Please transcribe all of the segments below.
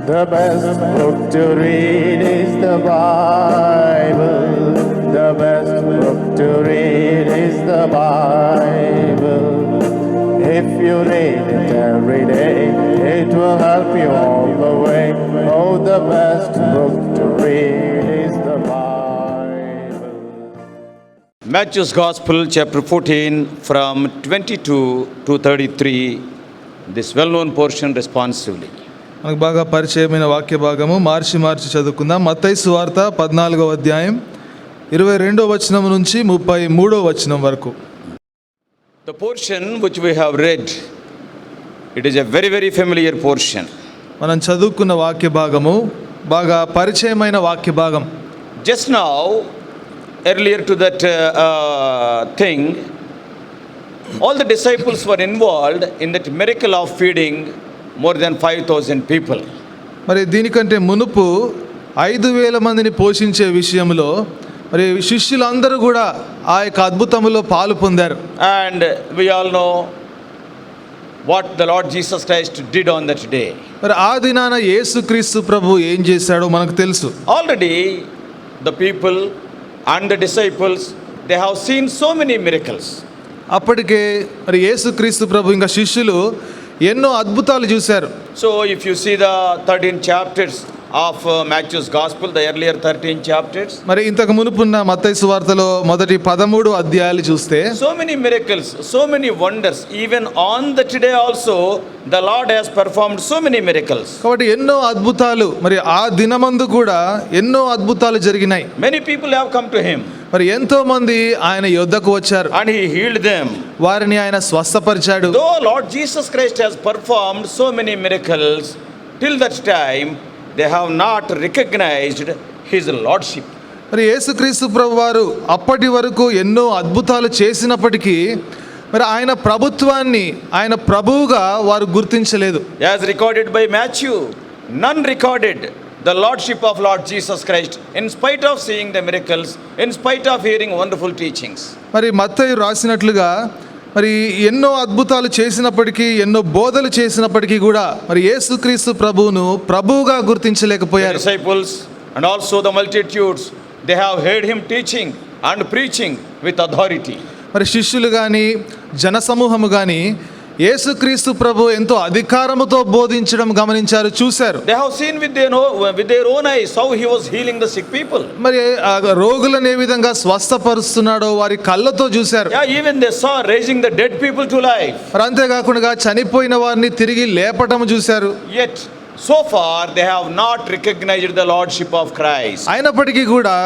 The best book to read is the Bible. The best book to read is the Bible. If you read it every day, it will help you all the way. Oh, the best book to read is the Bible. Matthew's Gospel, chapter 14, from 22 to 33, this well-known portion responsively. మనకు బాగా పరిచయమైన వాక్య భాగము మార్చి చదువుకుందాం. మత్తయి సువార్త 14వ అధ్యాయం 22వ వచనం నుంచి 33వ వచనం వరకు. The portion which we have read, it is a very, very familiar portion. మనం చదువుకున్న వాక్య భాగము బాగా పరిచయమైన వాక్య భాగం. Just now, earlier to that thing, all the disciples were involved in that miracle of feeding more than 5,000 people. మరి దీనికంటే మునుపు 5,000 మందిని పోషించే విషయంలో మరి శిష్యులందరూ కూడా ఆ యొక్క అద్భుతములో పాలు పొందారు. And we all know what the Lord Jesus Christ did on that day. మరి ఆ దినాన యేసుక్రీస్తు ప్రభు ఏం చేశాడో మనకు తెలుసు. Already the people and the disciples, they have seen so many miracles. అప్పటికే మరి యేసుక్రీస్తు ప్రభు ఇంకా శిష్యులు ఎన్నో అద్భుతాలు చూశారు. So if you see the 13 chapters of Matthew's Gospel, the earlier 13 chapters, మరి ఇంతకు మునుపున్న మత్తయి సువార్తలో మొదటి 13 అధ్యాయాలు చూస్తే so many miracles, so many wonders. Even on that day also, the Lord has performed so many miracles. కాబట్టి ఎన్నో అద్భుతాలు మరి ఆ దినమందు కూడా ఎన్నో అద్భుతాలు జరిగినాయి. Many people have come to him. మరి ఎంతో మంది ఆయన యొద్దకు వచ్చారు. And he healed them. వారిని ఆయన స్వస్థపరిచాడు. Though Lord Jesus Christ has performed so many miracles, till that time they have not recognized his lordship. మరి యేసుక్రీస్తు ప్రభు వారు అప్పటి వరకు ఎన్నో అద్భుతాలు చేసినప్పటికీ మరి ఆయన ప్రభుత్వాన్ని ఆయన ప్రభువుగా వారు గుర్తించలేదు. As recorded by Matthew, none recorded the lordship of Lord Jesus Christ in spite of seeing the miracles, in spite of hearing wonderful teachings. మరి మత్తయి రాసినట్లుగా మరి ఎన్నో అద్భుతాలు చేసినప్పటికీ ఎన్నో బోధలు చేసినప్పటికీ కూడా మరి యేసుక్రీస్తు ప్రభువును ప్రభువుగా గుర్తించలేకపోయారు. The disciples and also the multitudes, they have heard him teaching and preaching with authority. మరి శిష్యులు కానీ జనసమూహము కానీ యేసుక్రీస్తు ప్రభు ఎంతో అధికారముతో బోధించడం గమనించారు, చూశారు. They have seen with their own eyes how he was healing the sick people. మరి రోగులను ఏ విధంగా స్వస్థపరుస్తున్నాడో వారి కళ్ళతో చూశారు. Yeah, even they saw raising the dead people to life. మరి అంతేకాకుండా చనిపోయిన వారిని తిరిగి లేపటం చూశారు. Yet so far they have not recognized the lordship of Christ. అయినప్పటికీ కూడా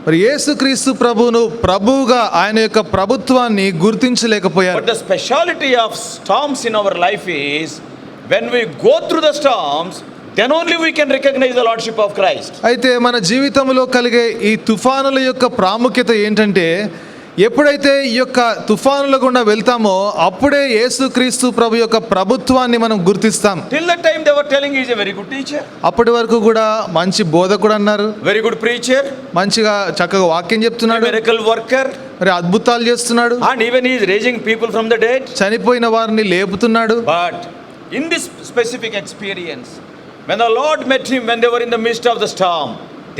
మరి యేసుక్రీస్తు ప్రభువును ప్రభువుగా ఆయన యొక్క ప్రభుత్వాన్ని గుర్తించలేకపోయారు. But the speciality of storms in our life is when we go through the storms, then only we can recognize the lordship of Christ. అయితే మన జీవితంలో కలిగే ఈ తుఫానుల యొక్క ప్రాముఖ్యత ఏంటంటే ఎప్పుడైతే ఈ యొక్క తుఫానుల గుండా వెళ్తామో అప్పుడే యేసుక్రీస్తు ప్రభు యొక్క ప్రభుత్వాన్ని మనం గుర్తిస్తాం. Till that time they were telling he is a very good teacher. అప్పటి వరకు కూడా మంచి బోధకుడు అన్నారు, very good preacher, మంచిగా చక్కగా వాక్యం చెప్తున్నాడు, miracle worker, మరి అద్భుతాలు చేస్తున్నాడు, and even he is raising people from the dead, చనిపోయిన వారిని లేపుతున్నాడు. But in this specific experience, when the Lord met him when they were in the midst of the storm,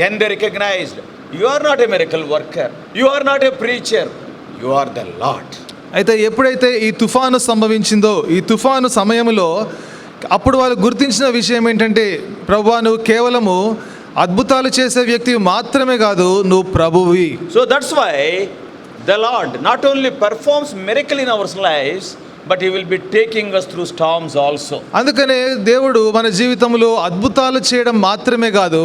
then they recognized, you are not a miracle worker, you are not a preacher, you are the Lord. అయితే ఎప్పుడైతే ఈ తుఫాను సంభవించిందో ఈ తుఫాను సమయంలో అప్పుడు వాళ్ళు గుర్తించిన విషయం ఏంటంటే ప్రభువా నువ్వు కేవలము అద్భుతాలు చేసే వ్యక్తి మాత్రమే కాదు, నువ్వు ప్రభువి. So that's why the Lord not only performs miracle in our lives, but he will be taking us through storms also. అందుకనే దేవుడు మన జీవితంలో అద్భుతాలు చేయడం మాత్రమే కాదు,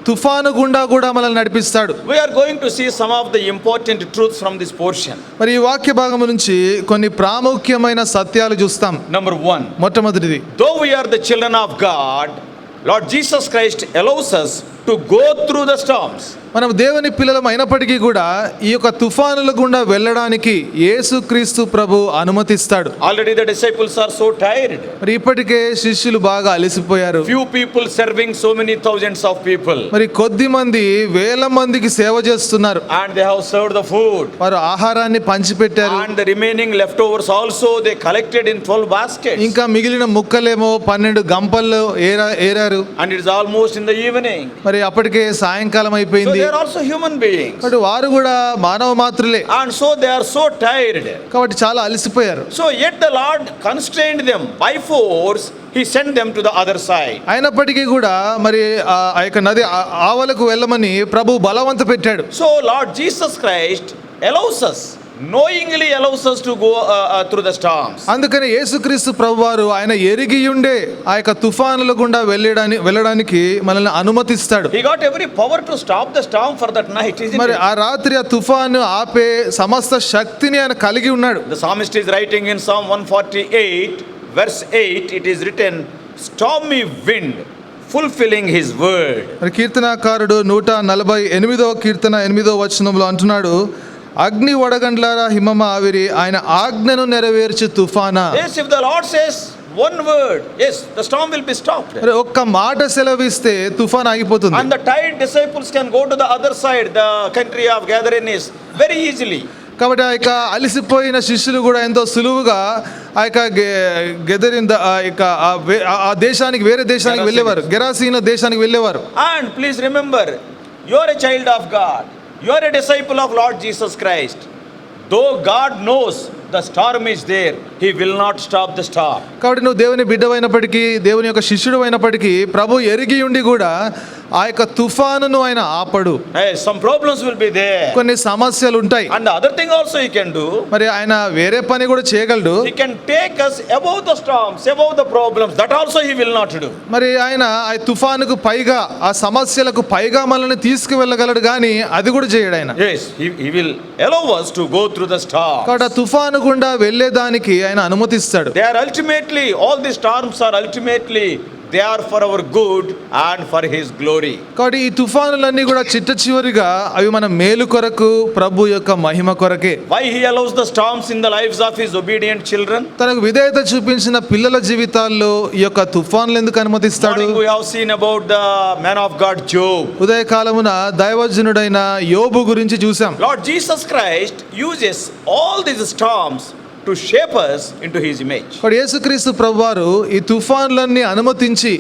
తుఫాను గుండా కూడా మనల్ని నడిపిస్తాడు. We are going to see some of the important truths from this portion. మరి ఈ వాక్య భాగం నుంచి కొన్ని ప్రాముఖ్యమైన సత్యాలు చూస్తాం. Number 1, మొట్టమొదటిది, though we are the children of God, Lord Jesus Christ allows us to go through the storms. మనం దేవుని పిల్లలం అయినప్పటికీ కూడా ఈ యొక్క తుఫానుల గుండా వెళ్ళడానికి యేసుక్రీస్తు ప్రభు అనుమతిస్తాడు. Already the disciples are so tired. మరి ఇప్పటికే శిష్యులు బాగా అలసిపోయారు. Few people serving so many thousands of people. మరి కొద్ది మంది వేల మందికి సేవ చేస్తున్నారు. And they have served the food. వారు ఆహారాన్ని పంచిపెట్టారు. And the remaining leftovers also they collected in 12 baskets. ఇంకా మిగిలిన ముక్కలేమో 12 గంపల్లో ఏరారు. And it is almost in the evening. మరి అప్పటికే సాయంకాలం So అయిపోయింది. they are also human beings. కాబట్టి వారు కూడా మానవ మాత్రులే. And so they are so tired. కాబట్టి చాలా అలసిపోయారు. So yet the Lord constrained them by force. He sent them to the other side. అయినప్పటికీ కూడా మరి ఆ యొక్క నది ఆవలకు వెళ్ళమని ప్రభు బలవంత పెట్టాడు. So Lord Jesus Christ allows us, knowingly allows us to go through the storms. అందుకని యేసుక్రీస్తు ప్రభువారు ఆయన ఎరిగియుండే ఆ యొక్క తుఫానుల గుండా వెళ్ళడానికి మనల్ని అనుమతిస్తాడు. He got every power to stop the storm for that night, isn't మరి it? ఆ రాత్రి ఆ తుఫాను ఆపే సమస్త శక్తిని ఆయన కలిగి ఉన్నాడు. The psalmist is writing in Psalm 148 verse 8, it is written, stormy wind fulfilling his word. మరి కీర్తనాకారుడు 148వ కీర్తన 8వ వచనంలో అంటున్నాడు, అగ్ని వడగండ్లారా హిమమ ఆవిరి ఆయన ఆజ్ఞను నెరవేర్చు తుఫానా. Yes, if the Lord says one word, yes, the storm will be stopped. మరి ఒక్క మాట సెలవిస్తే తుఫాన్ ఆగిపోతుంది. And the tired disciples can go to the other side, the country of Gadarenes, very easily. కాబట్టి ఆ యొక్క అలసిపోయిన శిష్యులు కూడా ఎంతో సులువుగా ఆ యొక్క గెదరిన్ ఆ దేశానికి వేరే దేశానికి వెళ్ళేవారు, గెరాసీన దేశానికి వెళ్ళేవారు. And please remember, you are a child of God. You are a disciple of Lord Jesus Christ. Though God knows the storm is there, He will not stop the storm. కాబట్టి నువ్వు దేవుని బిడ్డవైనప్పటికీ దేవుని యొక్క శిష్యుడు అయినప్పటికీ ప్రభు ఎరిగి ఉండి కూడా ఆ యొక్క తుఫానును ఆయన ఆపడు. Hey, some problems will be there. కొన్ని సమస్యలు ఉంటాయి. And the other thing also He can do, మరి ఆయన వేరే పని కూడా చేయగలడు. He can take us above the storms, above the problems. That also He will not do. మరి ఆయన ఆ తుఫానుకు పైగా ఆ సమస్యలకు పైగా మనల్ని తీసుకువెళ్ళగలడు కానీ అది కూడా చేయడు ఆయన. Yes, He will allow us to go through the storm. కాబట్టి ఆ తుఫాను గుండా వెళ్ళేదానికి ఆయన అనుమతిస్తాడు. They are ultimately, all the storms are ultimately, they are for our good and for His glory. కాబట్టి ఈ తుఫానులన్నీ కూడా చిట్ట చివరిగా అవి మన మేలు కొరకు ప్రభు యొక్క మహిమ కొరకే. Why He allows the storms in the lives of His obedient children? తనకు విధేయత చూపించిన పిల్లల జీవితాల్లో ఈ యొక్క తుఫానులు ఎందుకు అనుమతిస్తాడు? Morning we have seen about the man of God Job. ఉదయకాలమున దైవజనుడైన యోబు గురించి చూసాం. Lord Jesus Christ uses all these storms to shape us into His image. కాబట్టి యేసుక్రీస్తు ప్రభువారు ఈ తుఫానులన్నీ అనుమతించి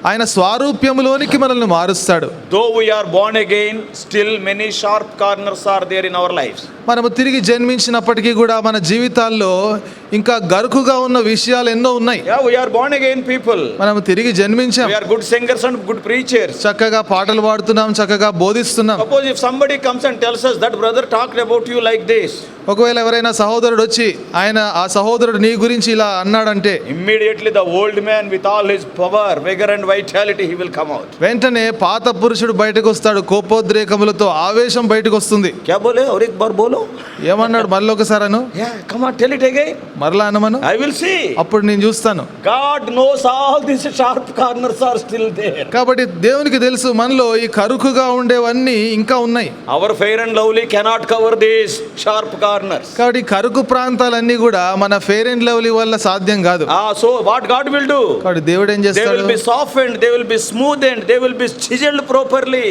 ఆయన స్వారూప్యములోనికి మనల్ని మారుస్తాడు. Though we are born again, still many sharp corners are there in our lives. మనము తిరిగి జన్మించినప్పటికీ కూడా మన జీవితాల్లో ఇంకా గరుకుగా ఉన్న విషయాలు ఎన్నో ఉన్నాయి. Yeah, we are born again people. మనము తిరిగి జన్మించాం. We are good singers and good preachers. చక్కగా పాటలు పాడుతున్నాం, చక్కగా బోధిస్తున్నాం. Suppose if somebody comes and tells us that brother talked about you like this, ఒకవేళ ఎవరైనా సహోదరుడు వచ్చి ఆయన ఆ సహోదరుడు నీ గురించి ఇలా అన్నాడంటే immediately the old man with all his power, vigor and vitality, he will come out. వెంటనే పాత పురుషుడు బయటకు వస్తాడు, కోపోద్రేకములతో ఆవేశం బయటకు వస్తుంది. Kya bole? Aur ek bar bolo. ఏమన్నాడు మళ్ళీ ఒకసారి అను, Yeah, come on, tell it again. మరలా అనమను, I will see. అప్పుడు నేను చూస్తాను. God knows all these sharp corners are still there. కాబట్టి దేవునికి తెలుసు మనలో ఈ కరుకుగా ఉండేవన్నీ ఇంకా ఉన్నాయి. Our fair and lovely cannot cover these sharp corners. కాబట్టి ఈ కరుకు ప్రాంతాలన్నీ కూడా మన ఫెయిర్ అండ్ లవ్లీ వల్ల సాధ్యం కాదు. So what God will do? కాబట్టి దేవుడు ఏం They చేస్తాడు? will be softened, they will be smoothened, they will be chiseled properly.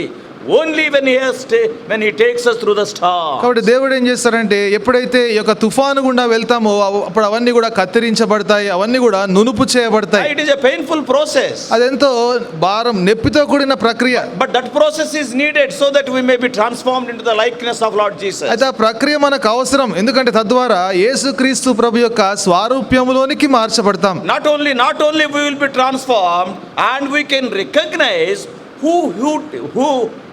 Only when he takes us through the storm. కాబట్టి దేవుడు ఏం చేస్తారంటే ఎప్పుడైతే ఈ యొక్క తుఫాను గుండా వెళ్తామో అప్పుడు అవన్నీ కూడా కత్తిరించబడతాయి, అవన్నీ కూడా నునుపు చేయబడతాయి. It is a painful process. అదెంతో భారం నొప్పితో కూడిన ప్రక్రియ. But that process is needed so that we may be transformed into the likeness of Lord Jesus. అయితే ఆ ప్రక్రియ మనకు అవసరం, ఎందుకంటే తద్వారా యేసుక్రీస్తు ప్రభు యొక్క స్వారూప్యములోనికి మార్చబడతాం. Not only we will be transformed and we can recognize who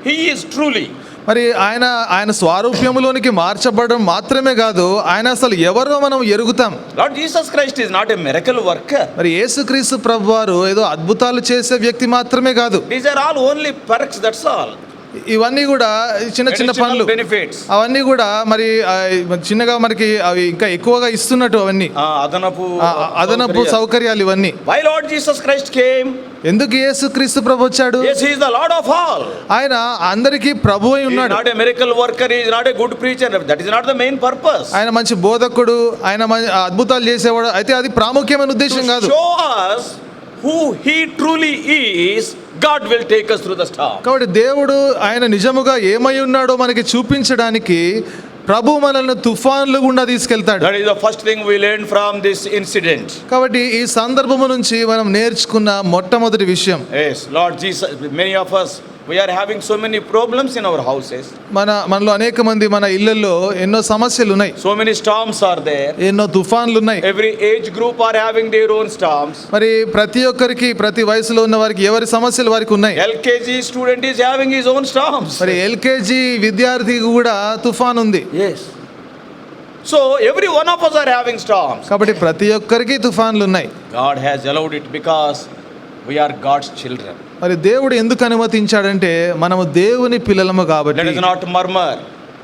He is truly. మరి ఆయన స్వారూప్యములోనికి మార్చబడడం మాత్రమే కాదు, ఆయన అసలు ఎవరో మనం ఎరుగుతాం. Lord Jesus Christ is not a miracle worker. మరి యేసుక్రీస్తు ప్రభువారు ఏదో అద్భుతాలు చేసే వ్యక్తి మాత్రమే కాదు. These are all only perks, that's all. ఇవన్నీ కూడా చిన్న చిన్న పనులు, బెనిఫిట్స్, అవన్నీ కూడా మరి చిన్నగా మనకి అవి ఇంకా ఎక్కువగా ఇస్తున్నట్టు అవన్నీ అదనపు సౌకర్యాలు ఇవన్నీ. Why Lord Jesus Christ came? ఎందుకు యేసుక్రీస్తు ప్రభు వచ్చాడు? Yes, he is the Lord of all. ఆయన అందరికీ ప్రభు అయి He is ఉన్నాడు. not a miracle worker, he is not a good preacher. That is not the main purpose. ఆయన మంచి బోధకుడు, ఆయన అద్భుతాలు చేసేవాడు, అయితే అది ప్రాముఖ్యమైన ఉద్దేశం To కాదు. show us who he truly is, God will take us through the storm. కాబట్టి దేవుడు ఆయన నిజముగా ఏమై ఉన్నాడో మనకి చూపించడానికి ప్రభు మనల్ని తుఫాన్లు గుండా తీసుకెళ్తాడు. That is the first thing we learned from this incident. కాబట్టి ఈ సందర్భము నుంచి మనం నేర్చుకున్న మొట్టమొదటి విషయం, Yes, Lord Jesus, many of us, we are having so many problems in our houses. మనలో అనేక మంది మన ఇళ్లలో ఎన్నో సమస్యలు ఉన్నాయి, So many storms are there. ఎన్నో తుఫాన్లు ఉన్నాయి. Every age group are having their own storms. మరి ప్రతి ఒక్కరికి ప్రతి వయసులో ఉన్న వారికి ఎవరి సమస్యలు వారికి ఉన్నాయి. LKG student is having his own storms. మరి ఎల్కేజీ విద్యార్థికి కూడా తుఫాన్ ఉంది. Yes. So every one of us are having storms. కాబట్టి ప్రతి ఒక్కరికి తుఫాన్లు ఉన్నాయి. God has allowed it because we are God's children. మరి దేవుడు ఎందుకు అనుమతించాడంటే మనము దేవుని పిల్లలము కాబట్టి. Let us not murmur.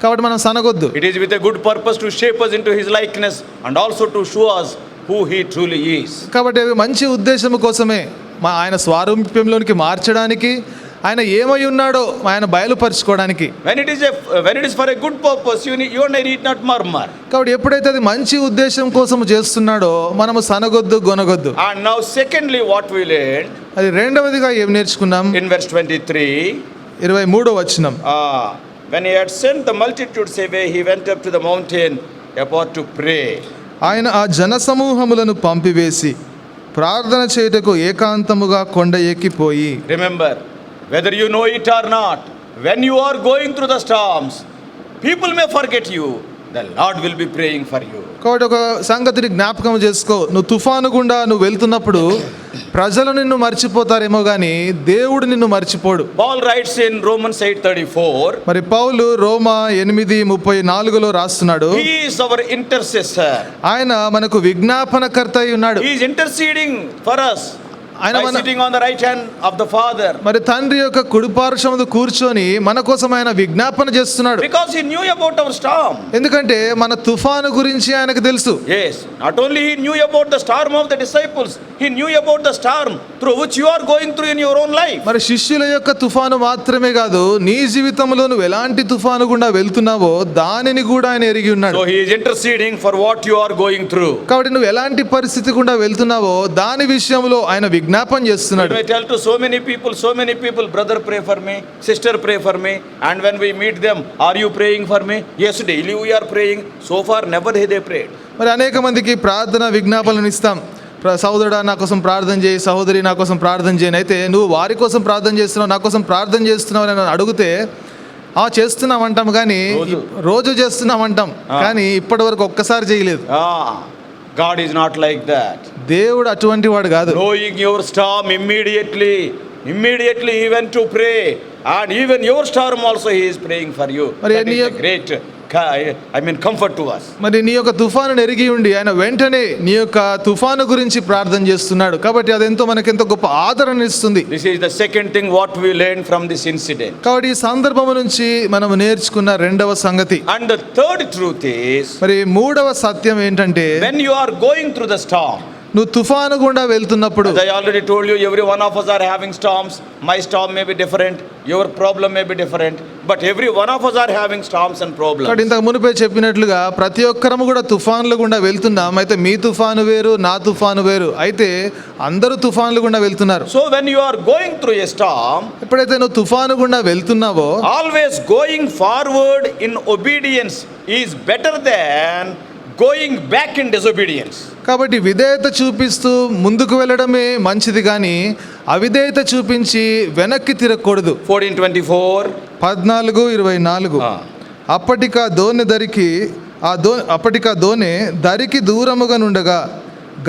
కాబట్టి మనం సనగొద్దు. It is with a good purpose to shape us into his likeness and also to show us who he truly is. కాబట్టి అవి మంచి ఉద్దేశం కోసమే, ఆయన స్వారూప్యంలోనికి మార్చడానికి, ఆయన ఏమై ఉన్నాడో ఆయన బయలుపరచుకోవడానికి. When it is for a good purpose, you and I need not murmur. కాబట్టి ఎప్పుడైతే అది మంచి ఉద్దేశం కోసం చేస్తున్నాడో మనము సనగొద్దు, గొనగొద్దు. And now secondly what we learned, అది రెండవదిగా ఏం నేర్చుకున్నాం? in verse 23, 23వ వచనం, when he had sent the multitudes away, he went up to the mountain apart to pray. ఆయన ఆ జనసమూహములను పంపివేసి ప్రార్థన చేయుటకు ఏకాంతముగా కొండ ఎక్కిపోయి. Remember, whether you know it or not, when you are going through the storms, people may forget you, the Lord will be praying for you. కాబట్టి ఒక సంగతిని జ్ఞాపకం చేసుకో, నువ్వు తుఫాను గుండా నువ్వు వెళ్తున్నప్పుడు ప్రజలు నిన్ను మర్చిపోతారేమో కానీ దేవుడు నిన్ను మర్చిపోడు. Paul writes in Romans 8:34, మరి పౌలు రోమా 8:34లో రాస్తున్నాడు, he is our intercessor. ఆయన మనకు విజ్ఞాపనకర్త అయి ఉన్నాడు. He is interceding for us ఆయన by sitting on the right hand of the Father, మరి తండ్రి యొక్క కుడిపార్శ్వమున కూర్చొని మన కోసం ఆయన విజ్ఞాపన చేస్తున్నాడు. because he knew about our storm. ఎందుకంటే మన తుఫాను గురించి ఆయనకు తెలుసు. Yes, not only he knew about the storm of the disciples, he knew about the storm through which you are going through in your own life. మరి శిష్యుల యొక్క తుఫాను మాత్రమే కాదు, నీ జీవితంలో నువ్వు ఎలాంటి తుఫాను గుండా వెళ్తున్నావో దానిని కూడా ఆయన ఎరిగి ఉన్నాడు. So he is interceding for what you are going through. కాబట్టి నువ్వు ఎలాంటి పరిస్థితి గుండా వెళ్తున్నావో దాని విషయంలో ఆయన విజ్ఞాపన చేస్తున్నాడు. I tell to so many people, brother pray for me, sister pray for me, and when we meet them, are you praying for me? Yes, daily we are praying. So far never they prayed. మరి అనేక మందికి ప్రార్థన విజ్ఞాపనలు ఇస్తాం, సహోదరుడా నా కోసం ప్రార్థన చేయి, సహోదరి నా కోసం ప్రార్థన చేయని. అయితే నువ్వు వారి కోసం ప్రార్థన చేస్తున్నావు, నా కోసం ప్రార్థన చేస్తున్నావు అని అడిగితే చేస్తున్నాం అంటాం, కానీ రోజు చేస్తున్నాం అంటాం, కానీ ఇప్పటి వరకు ఒక్కసారి చేయలేదు. God is not like that. దేవుడు అటువంటి వాడు కాదు. Knowing your storm immediately he went to pray, and even your storm also he is praying for you. That is a great comfort to us. మరి నీ యొక్క తుఫాను ఎరిగి ఉండి ఆయన వెంటనే నీ యొక్క తుఫాను గురించి ప్రార్థన చేస్తున్నాడు. కాబట్టి అదెంతో మనకెంతో గొప్ప ఆదరణ ఇస్తుంది. This is the second thing what we learned from this incident. కాబట్టి ఈ సందర్భం నుంచి మనం నేర్చుకున్న రెండవ సంగతి. And the third truth is, మరి మూడవ సత్యం ఏంటంటే, when you are going through the storm, నువ్వు తుఫాను గుండా వెళ్తున్నప్పుడు, as I already told you, every one of us are having storms. My storm may be different, your problem may be different, but every one of us are having storms and problems. కాబట్టి ఇంతకు మునుపే చెప్పినట్లుగా ప్రతి ఒక్కరము కూడా తుఫాన్లు గుండా వెళ్తున్నాం. అయితే మీ తుఫాను వేరు, నా తుఫాను వేరు, అయితే అందరూ తుఫాన్లు గుండా వెళ్తున్నారు. So when you are going through a storm, ఎప్పుడైతే నువ్వు తుఫాను గుండా వెళ్తున్నావో, always going forward in obedience is better than going back in disobedience. కాబట్టి విధేయత చూపిస్తూ ముందుకు వెళ్ళడమే మంచిది, కానీ అవిధేయత చూపించి వెనక్కి తిరగకూడదు. 14:24, 14:24 అప్పటికా దోనె దరికి దూరముగా నుండగా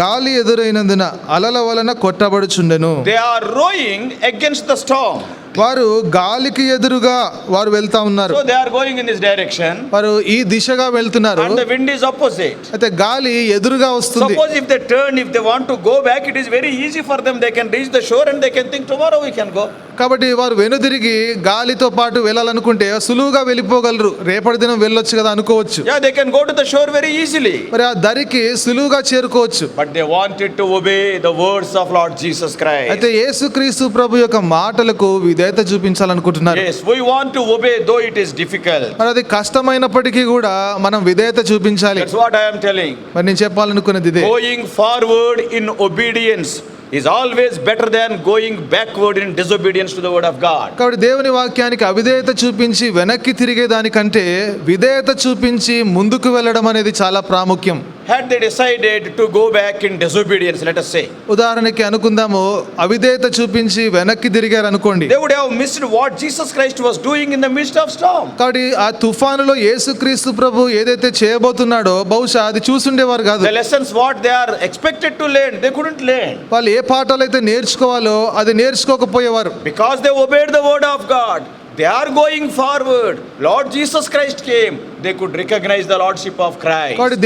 గాలి ఎదురైనందున అలల వలన కొట్టబడుచుండెను. they are rowing against the storm. వారు గాలికి ఎదురుగా వారు వెళ్తా ఉన్నారు. So they are going in this direction, వారు ఈ దిశగా వెళ్తున్నారు, and the wind is opposite. అయితే గాలి ఎదురుగా వస్తుంది. Suppose if they turn, if they want to go back, it is very easy for them. They can reach the shore and they can think tomorrow we can go. కాబట్టి వారు వెనుదిరిగి గాలితో పాటు వెళ్ళాలనుకుంటే సులువుగా వెళ్ళిపోగలరు, రేపటి దినం వెళ్ళొచ్చు కదా అనుకోవచ్చు. Yeah, they can go to the shore very easily. మరి ఆ దరికి సులువుగా చేరుకోవచ్చు. But they wanted to obey the words of Lord Jesus Christ. అయితే యేసుక్రీస్తు ప్రభు యొక్క మాటలకు విధేయత చూపించాలనుకుంటున్నారు. Yes, we want to obey though it is difficult. మరి అది కష్టమైనప్పటికీ కూడా మనం విధేయత చూపించాలి. That's what I am telling. మరి నేను చెప్పాలనుకున్నది ఇదే. Going forward in obedience is always better than going backward in disobedience to the word of God. కాబట్టి దేవుని వాక్యానికి అవిధేయత చూపించి వెనక్కి తిరిగే దానికంటే విధేయత చూపించి ముందుకు వెళ్ళడం అనేది చాలా ప్రాముఖ్యం. Had they decided to go back in disobedience, let us say, ఉదాహరణకి అనుకుందాము, అవిధేయత చూపించి వెనక్కి తిరిగారు అనుకోండి, they would have missed what Jesus Christ was doing in the midst of storm. కాబట్టి ఆ తుఫానులో యేసుక్రీస్తు ప్రభు ఏదైతే చేయబోతున్నాడో బహుశా అది చూసుండేవారు కాదు. The lessons what they are expected to learn, they couldn't learn. వాళ్ళు ఏ పాఠాలు అయితే నేర్చుకోవాలో అది నేర్చుకోకపోయేవారు. Because they obeyed the word of God, they are going forward. Lord Jesus Christ came, they could recognize the lordship of Christ. కాబట్టి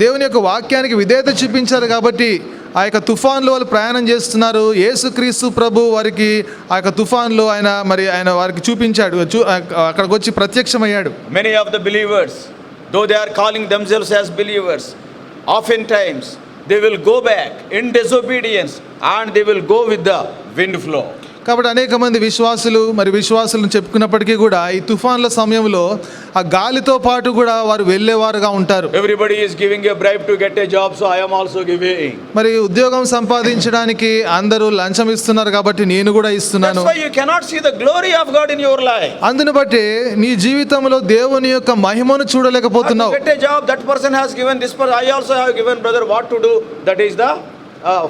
దేవుని యొక్క వాక్యానికి విధేయత చూపించారు కాబట్టి ఆ యొక్క తుఫాన్లో వాళ్ళు ప్రయాణం చేస్తున్నారు. యేసుక్రీస్తు ప్రభు వారికి ఆ యొక్క తుఫాన్లో ఆయన వారికి చూపించాడు, అక్కడికి వచ్చి ప్రత్యక్షమయ్యాడు. Many of the believers, though they are calling themselves as believers, oftentimes they will go back in disobedience and they will go with the wind flow. కాబట్టి అనేక మంది విశ్వాసులను చెప్పుకున్నప్పటికీ కూడా ఈ తుఫాన్ల సమయంలో ఆ గాలితో పాటు కూడా వారు వెళ్ళేవారుగా ఉంటారు. Everybody is giving a bribe to get a job, so I am also giving. మరి ఉద్యోగం సంపాదించడానికి అందరూ లంచం ఇస్తున్నారు కాబట్టి నేను కూడా ఇస్తున్నాను. That's why you cannot see the glory of God in your life. అందును బట్టి నీ జీవితంలో దేవుని యొక్క మహిమను చూడలేకపోతున్నావు. To get a job, that person has given this person, I also have given, brother, what to do? That is the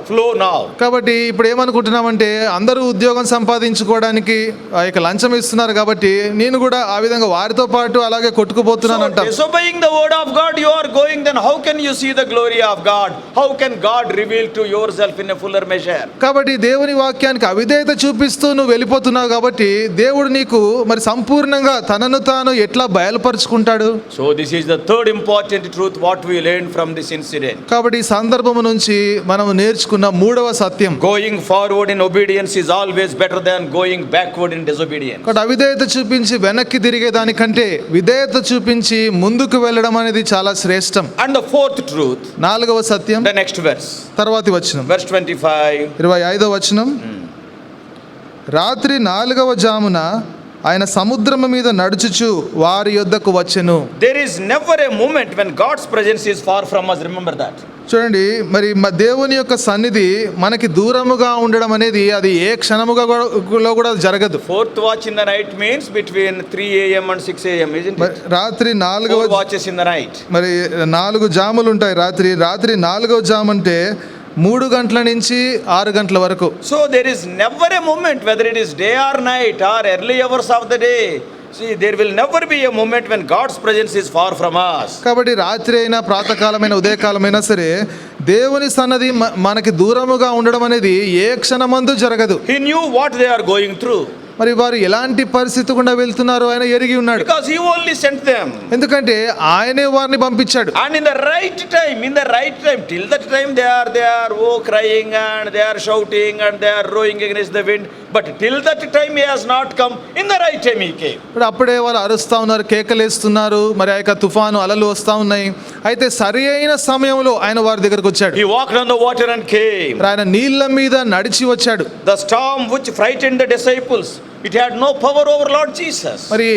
flow now. కాబట్టి ఇప్పుడు ఏమనుకుంటున్నామంటే అందరూ ఉద్యోగం సంపాదించుకోవడానికి ఆ యొక్క లంచం ఇస్తున్నారు కాబట్టి నేను కూడా ఆ విధంగా వారితో పాటు అలాగే కొట్టుకుపోతున్నాను అంట. Disobeying the word of God you are going, then how can you see the glory of God? How can God reveal to yourself in a fuller measure? కాబట్టి దేవుని వాక్యానికి అవిధేయత చూపిస్తూ నువ్వు వెళ్ళిపోతున్నావు కాబట్టి దేవుడు నీకు మరి సంపూర్ణంగా తనను తాను ఎట్లా బయలుపరుచుకుంటాడు. So this is the third important truth what we learned from this incident. కాబట్టి ఈ సందర్భం నుంచి మనం నేర్చుకున్న మూడవ సత్యం, going forward in obedience is always better than going backward in disobedience. కాబట్టి అవిధేయత చూపించి వెనక్కి తిరిగే దానికంటే విధేయత చూపించి ముందుకు వెళ్ళడం అనేది చాలా శ్రేష్టం. And the fourth truth, నాలుగవ సత్యం, the next verse, తర్వాతి వచనం, verse 25, 25వ వచనం. రాత్రి 4వ జామున ఆయన సముద్రము మీద నడుచుచు వారి యొద్దకు వచ్చెను. there is never a moment when God's presence is far from us, remember that. చూడండి, మరి దేవుని యొక్క సన్నిధి మనకి దూరముగా ఉండడం అనేది అది ఏ క్షణముగా కూడా జరగదు. Fourth watch in the night means between 3 a.m. and 6 a.m. isn't it? రాత్రి 4వ watches in the night. మరి 4 జాములు ఉంటాయి. రాత్రి 4వ జాము అంటే 3 గంటల నుంచి 6 గంటల వరకు. So there is never a moment, whether it is day or night or early hours of the day. See, there will never be a moment when God's presence is far from us. కాబట్టి రాత్రి అయినా ప్రాతకాలమైన ఉదయకాలమైనా సరే దేవుని సన్నది మనకి దూరముగా ఉండడం అనేది ఏ క్షణమందు జరగదు. He knew what they are going through. మరి వారు ఎలాంటి పరిస్థితి గుండా వెళ్తున్నారో ఆయన ఎరిగి ఉన్నాడు. Because he only sent them. ఎందుకంటే ఆయనే వారిని పంపించాడు. And in the right time, till that time they are crying and they are shouting and they are rowing against the wind. But till that time he has not come. In the right time he came. ఇప్పుడు అప్పుడే వాళ్ళు అరుస్తా ఉన్నారు, కేకలేస్తున్నారు, మరి ఆ యొక్క తుఫాను అలలు వస్తా ఉన్నాయి. అయితే సరి అయిన సమయంలో ఆయన వారి దగ్గరకు వచ్చాడు. He walked on the water and came. ఆయన నీళ్ళ మీద నడిచి వచ్చాడు. The storm which frightened the disciples, it had no power over Lord Jesus. మరి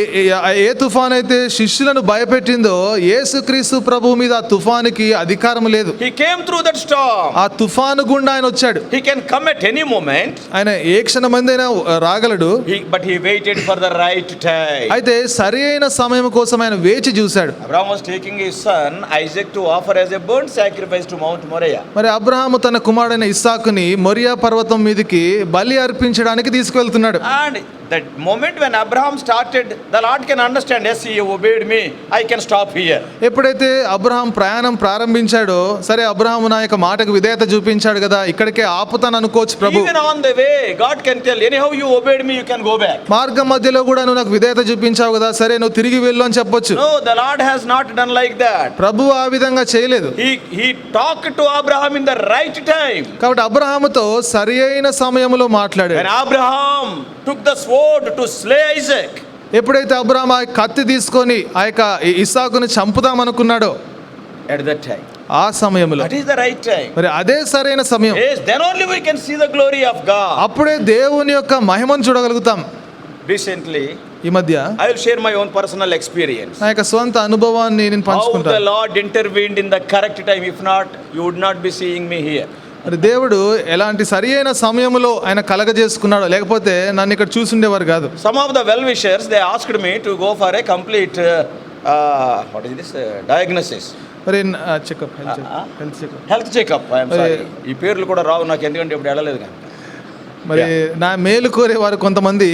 ఏ తుఫాన్ అయితే శిష్యులను భయపెట్టిందో యేసుక్రీస్తు ప్రభువు మీద ఆ తుఫానుకి అధికారం లేదు. He came through that storm. ఆ తుఫాను గుండా ఆయన వచ్చాడు. He can come at any moment. ఆయన ఏ క్షణమందైనా రాగలడు. But he waited for the right time. అయితే సరి అయిన సమయం కోసం ఆయన వేచి చూశాడు. Abraham was taking his son Isaac to offer as a burnt sacrifice to Mount Moriah. మరి అబ్రహాము తన కుమారుడైన ఇస్సాకుని మొరియా పర్వతం మీదకి బలి అర్పించడానికి తీసుకువెళ్తున్నాడు. And The moment when Abraham started, the Lord can understand, yes, he obeyed me, I can stop here. ఎప్పుడైతే Abraham ప్రయాణం ప్రారంభించాడో, సరే అబ్రహాము నా యొక్క మాటకు విధేయత చూపించాడు కదా, ఇక్కడికే ఆపుతాను అనుకోవచ్చు ప్రభు. Even on the way, God can tell, anyhow you obeyed me, you can go back. మార్గం మధ్యలో కూడా నువ్వు నాకు విధేయత చూపించావు కదా, సరే నువ్వు తిరిగి వెళ్ళు అని చెప్పొచ్చు. No, the Lord has not done like that. ప్రభు ఆ విధంగా చేయలేదు. He talked to Abraham in the right time. కాబట్టి అబ్రహాముతో సరి అయిన సమయంలో మాట్లాడాడు. When Abraham took the sword to slay Isaac, ఎప్పుడైతే అబ్రహాం ఆ కత్తి తీసుకొని ఆ యొక్క ఇస్సాకుని చంపుదాం అనుకున్నాడో, at that time, ఆ సమయంలో, that is the right time. మరి అదే సరైన సమయం. Yes, then only we can see the glory of God. అప్పుడే దేవుని యొక్క మహిమను చూడగలుగుతాం. Recently, ఈ మధ్య I will share my own personal experience. నా యొక్క స్వంత అనుభవాన్ని నేను How the పంచుకుంటాను. Lord intervened in the correct time. If not, you would not be seeing me here. మరి దేవుడు ఎలాంటి సరి అయిన సమయంలో ఆయన కలగజేసుకున్నాడో, లేకపోతే నన్ను ఇక్కడ చూసుండేవారు కాదు. Some of the well-wishers, they asked me to go for a complete what is this diagnosis, మరి checkup, health checkup. health checkup. I am sorry, ఈ పేర్లు కూడా రావు నాకు, ఎందుకంటే ఇప్పుడు వెళ్ళలేదు కానీ. మరి నా మేలు కోరే వారు కొంతమంది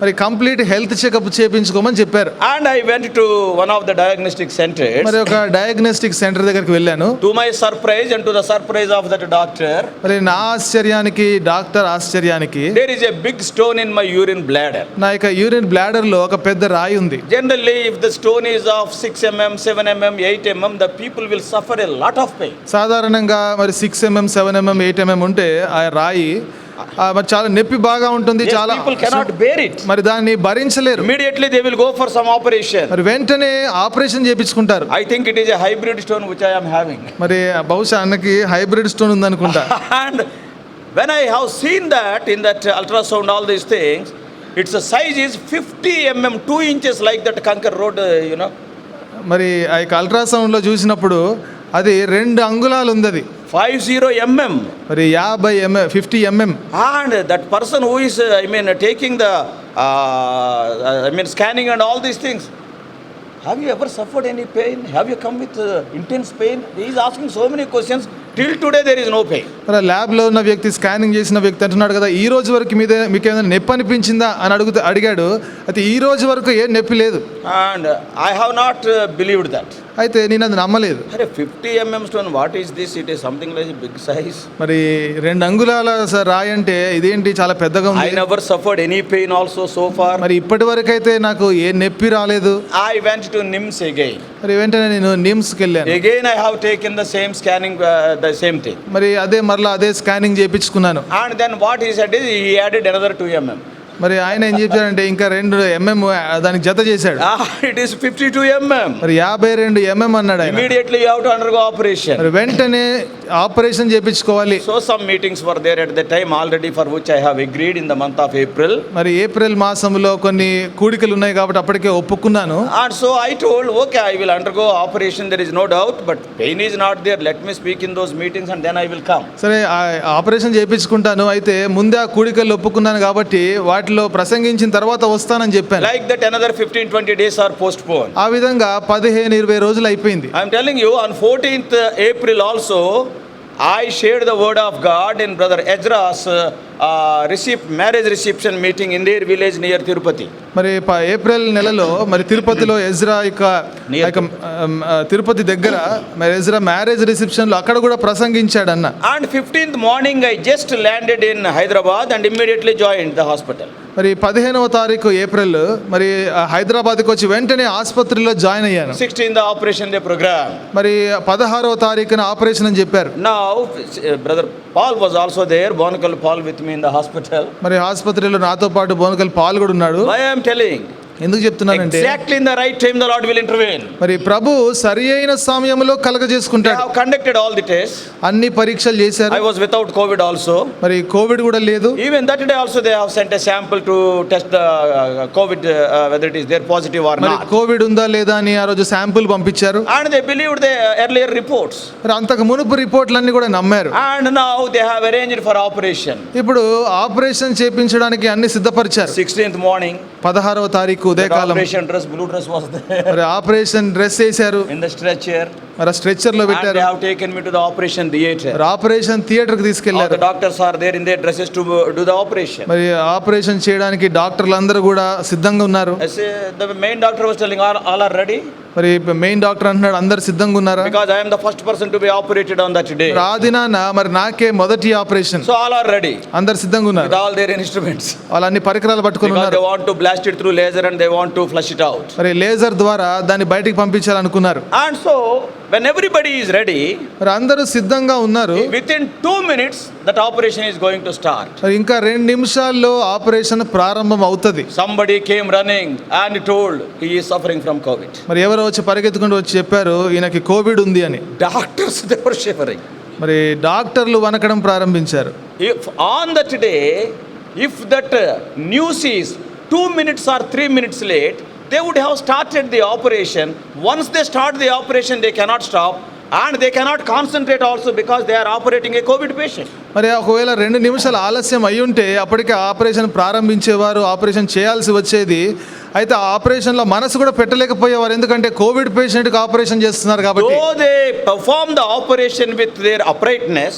మరి కంప్లీట్ హెల్త్ చెకప్ చేయించుకోమని చెప్పారు. And I went to one of the diagnostic centers. మరి ఒక డయాగ్నోస్టిక్ సెంటర్ దగ్గరికి వెళ్ళాను. To my surprise and to the surprise of that doctor, మరి నా ఆశ్చర్యానికి, డాక్టర్ ఆశ్చర్యానికి, there is a big stone in my urine bladder. నా యొక్క యూరిన్ బ్లాడర్ లో ఒక పెద్ద రాయి ఉంది. Generally, if the stone is of 6 mm, 7 mm, 8 mm, the people will suffer a lot of pain. సాధారణంగా మరి 6 mm, 7 mm, 8 mm ఉంటే ఆ రాయి మరి చాలా నొప్పి బాగా ఉంటుంది. Yes, చాలా people cannot bear it. మరి దాన్ని భరించలేరు. Immediately they will go for some operation. మరి వెంటనే ఆపరేషన్ చేయించుకుంటారు. I think it is a hybrid stone which I am having. మరి బహుశా అన్నకి హైబ్రిడ్ స్టోన్ ఉందనుకుంటా. And when I have seen that in that ultrasound, all these things, its size is 50 mm, 2 inches, like that Kanker road, you know. మరి ఆ యొక్క ultrasound లో చూసినప్పుడు అది 2 అంగుళాలు ఉంది. అది 50 mm. మరి 50 mm. And that person who is taking the scanning and all these things, have you ever suffered any pain? Have you come with intense pain? He is asking so many questions. Till today there is no pain. మరి lab లో ఉన్న వ్యక్తి, scanning చేసిన వ్యక్తి అంటున్నాడు కదా, ఈ రోజు వరకు మీకు ఏమైనా నొప్పి అనిపించిందా అని అడిగాడు. అయితే ఈ రోజు వరకు ఏ నొప్పి లేదు. And I have not believed that. అయితే నేను అది నమ్మలేదు. అరే 50 mm stone, what is this? It is something like a big size. మరి 2 అంగుళాల రాయి అంటే ఇదేంటి, చాలా పెద్దగా I ఉంది. never suffered any pain also so far. మరి ఇప్పటి వరకు అయితే నాకు ఏ నొప్పి రాలేదు. I went to NIMS again. మరి వెంటనే నేను నిమ్స్కి వెళ్ళాను. Again I have taken the same scanning, the same thing. మరి మరలా అదే స్కానింగ్ చేయించుకున్నాను. And then what he said is he added another 2 mm. మరి ఆయన ఏం చెప్పారంటే ఇంకా 2 mm దానికి జత చేశాడు. It is 52 mm. మరి 52 mm అన్నాడు ఆయన. Immediately you have to undergo operation. మరి వెంటనే ఆపరేషన్ చేయించుకోవాలి. So some meetings were there at that time already, for which I have agreed in the month of April. మరి ఏప్రిల్ మాసంలో కొన్ని కూడికలు ఉన్నాయి కాబట్టి అప్పటికే ఒప్పుకున్నాను. And so I told, okay, I will undergo operation, there is no doubt, but pain is not there. Let me speak in those meetings and then I will come. సరే operation చేయించుకుంటాను, అయితే ముందే ఆ కూడికలు ఒప్పుకున్నాను కాబట్టి వాటిలో ప్రసంగించిన తర్వాత వస్తానని చెప్పాను. Like that another 15-20 days are postponed. ఆ విధంగా 15-20 రోజులు అయిపోయింది. I am telling you, on 14th April also I shared the word of God in Brother Ezra's marriage reception meeting in their village near Tirupati. మరి April నెలలో మరి తిరుపతిలో Ezra Tirupati దగ్గర మరి ఎజ్రా మ్యారేజ్ రిసెప్షన్ లో అక్కడ కూడా ప్రసంగించాడు అన్న. And 15th morning I just landed in Hyderabad and immediately joined the hospital. మరి 15వ తారీఖు ఏప్రిల్ మరి హైదరాబాద్కి వచ్చి వెంటనే ఆసుపత్రిలో జాయిన్ అయ్యాను. 16th the operation they program. మరి 16వ తారీఖున ఆపరేషన్ అని చెప్పారు. Now Brother Paul was also there, Bonakal Paul, with me in the hospital. మరి ఆసుపత్రిలో నాతో పాటు బోనకల్ పాల్ కూడా ఉన్నాడు. Why I am telling? ఎందుకు చెప్తున్నానంటే Exactly in the right time the Lord will intervene. మరి ప్రభు సరి అయిన సమయంలో They కలగజేసుకుంటాడు. have conducted all the tests. అన్ని పరీక్షలు చేశారు. I was without COVID also. మరి కోవిడ్ కూడా లేదు. Even that day also they have sent a sample to test the COVID, whether it is there positive or మరి not. Covid ఉందా లేదా అని ఆ రోజు శాంపుల్ పంపించారు. And they believed the earlier reports. మరి అంతకు మునుపు రిపోర్ట్లన్నీ కూడా నమ్మారు. And now they have arranged for operation. ఇప్పుడు ఆపరేషన్ చేయించడానికి అన్ని సిద్ధపరిచారు. 16th morning. 16వ తారీఖు వరకు ఉదయకాలం Operation dress, blue dress was there మరి ఆపరేషన్ డ్రెస్ వేశారు, in the stretcher. మరి స్ట్రెచ్చర్ లో And పెట్టారు, they have taken me to the operation theatre. మరి ఆపరేషన్ థియేటర్ కి All తీసుకెళ్లారు. the doctors are there in their dresses to do the operation. మరి operation చేయడానికి డాక్టర్లు అందరూ కూడా సిద్ధంగా ఉన్నారు. I say, the main doctor was telling, all are ready మరి మెయిన్ డాక్టర్ అంటున్నాడు అందరు సిద్ధంగా ఉన్నారా? because I am the first person to be operated on that day. మరి ఆ దినాన మరి నాకే మొదటి operation. So all are ready అందరు సిద్ధంగా ఉన్నారు, with all their instruments వాళ్ళు అన్ని పరికరాలు పట్టుకొని because ఉన్నారు. they want to blast it through laser and they want to flush it out. మరి లేజర్ ద్వారా దాన్ని బయటికి పంపించాలనుకున్నారు. And so when everybody is ready, మరి అందరూ సిద్ధంగా ఉన్నారు. within 2 minutes that operation is going to start. మరి ఇంకా 2 నిమిషాల్లో ఆపరేషన్ ప్రారంభం అవుతుంది. Somebody came running and told he is suffering from COVID. మరి ఎవరో వచ్చి పరిగెత్తుకుంటూ వచ్చి చెప్పారు ఈయనకి కోవిడ్ ఉంది అని. Doctors, they were shivering. మరి డాక్టర్లు వణకడం ప్రారంభించారు. If on that day, if that news is 2 minutes or 3 minutes late, they would have started the operation. Once they start the operation, they cannot stop and they cannot concentrate also because they are operating a COVID patient. మరి ఒకవేళ 2 నిమిషాలు ఆలస్యం అయి ఉంటే అప్పటికే operation ప్రారంభించేవారు, operation చేయాల్సి వచ్చేది. అయితే ఆ ఆపరేషన్లో మనసు కూడా పెట్టలేకపోయేవారు, ఎందుకంటే కోవిడ్ పేషెంట్కి ఆపరేషన్ చేస్తున్నారు కాబట్టి. Though they perform the operation with their uprightness,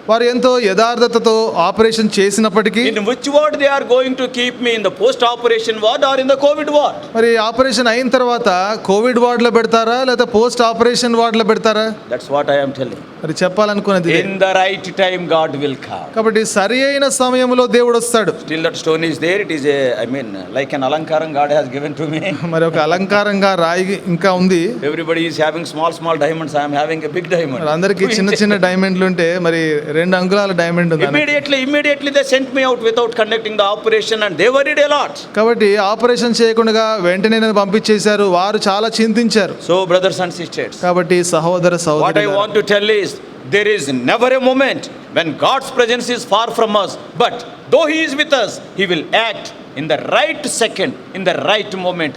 వారు ఎంతో యథార్థతతో ఆపరేషన్ చేసినప్పటికీ in which ward they are going to keep me, in the post-operation ward or in the COVID ward? మరి ఆపరేషన్ అయిన తర్వాత కోవిడ్ వార్డులో పెడతారా లేదా పోస్ట్ ఆపరేషన్ వార్డులో పెడతారా? That's what I am telling. మరి చెప్పాలనుకున్నది ఇదే. In the right time, God will come. కాబట్టి సరి అయిన సమయంలో దేవుడు వస్తాడు. Still that stone is there. It is a, I mean, like an alankaram God has given to me. మరి ఒక అలంకారంగా రాయి ఇంకా ఉంది. Everybody is having small diamonds. I am having a big diamond. మరి అందరికీ చిన్న చిన్న డైమండ్లు ఉంటే మరి 2 అంగుళాల డైమండ్ ఉంది. Immediately they sent me out without conducting the operation and they worried a lot. కాబట్టి ఆపరేషన్ చేయకుండా వెంటనే నన్ను పంపించేశారు. వారు చాలా చింతించారు. So brothers and sisters, కాబట్టి సహోదర what I సహోదరులారా, want to tell is, there is never a moment when God's presence is far from us, but though He is with us, He will act in the right second, in the right moment,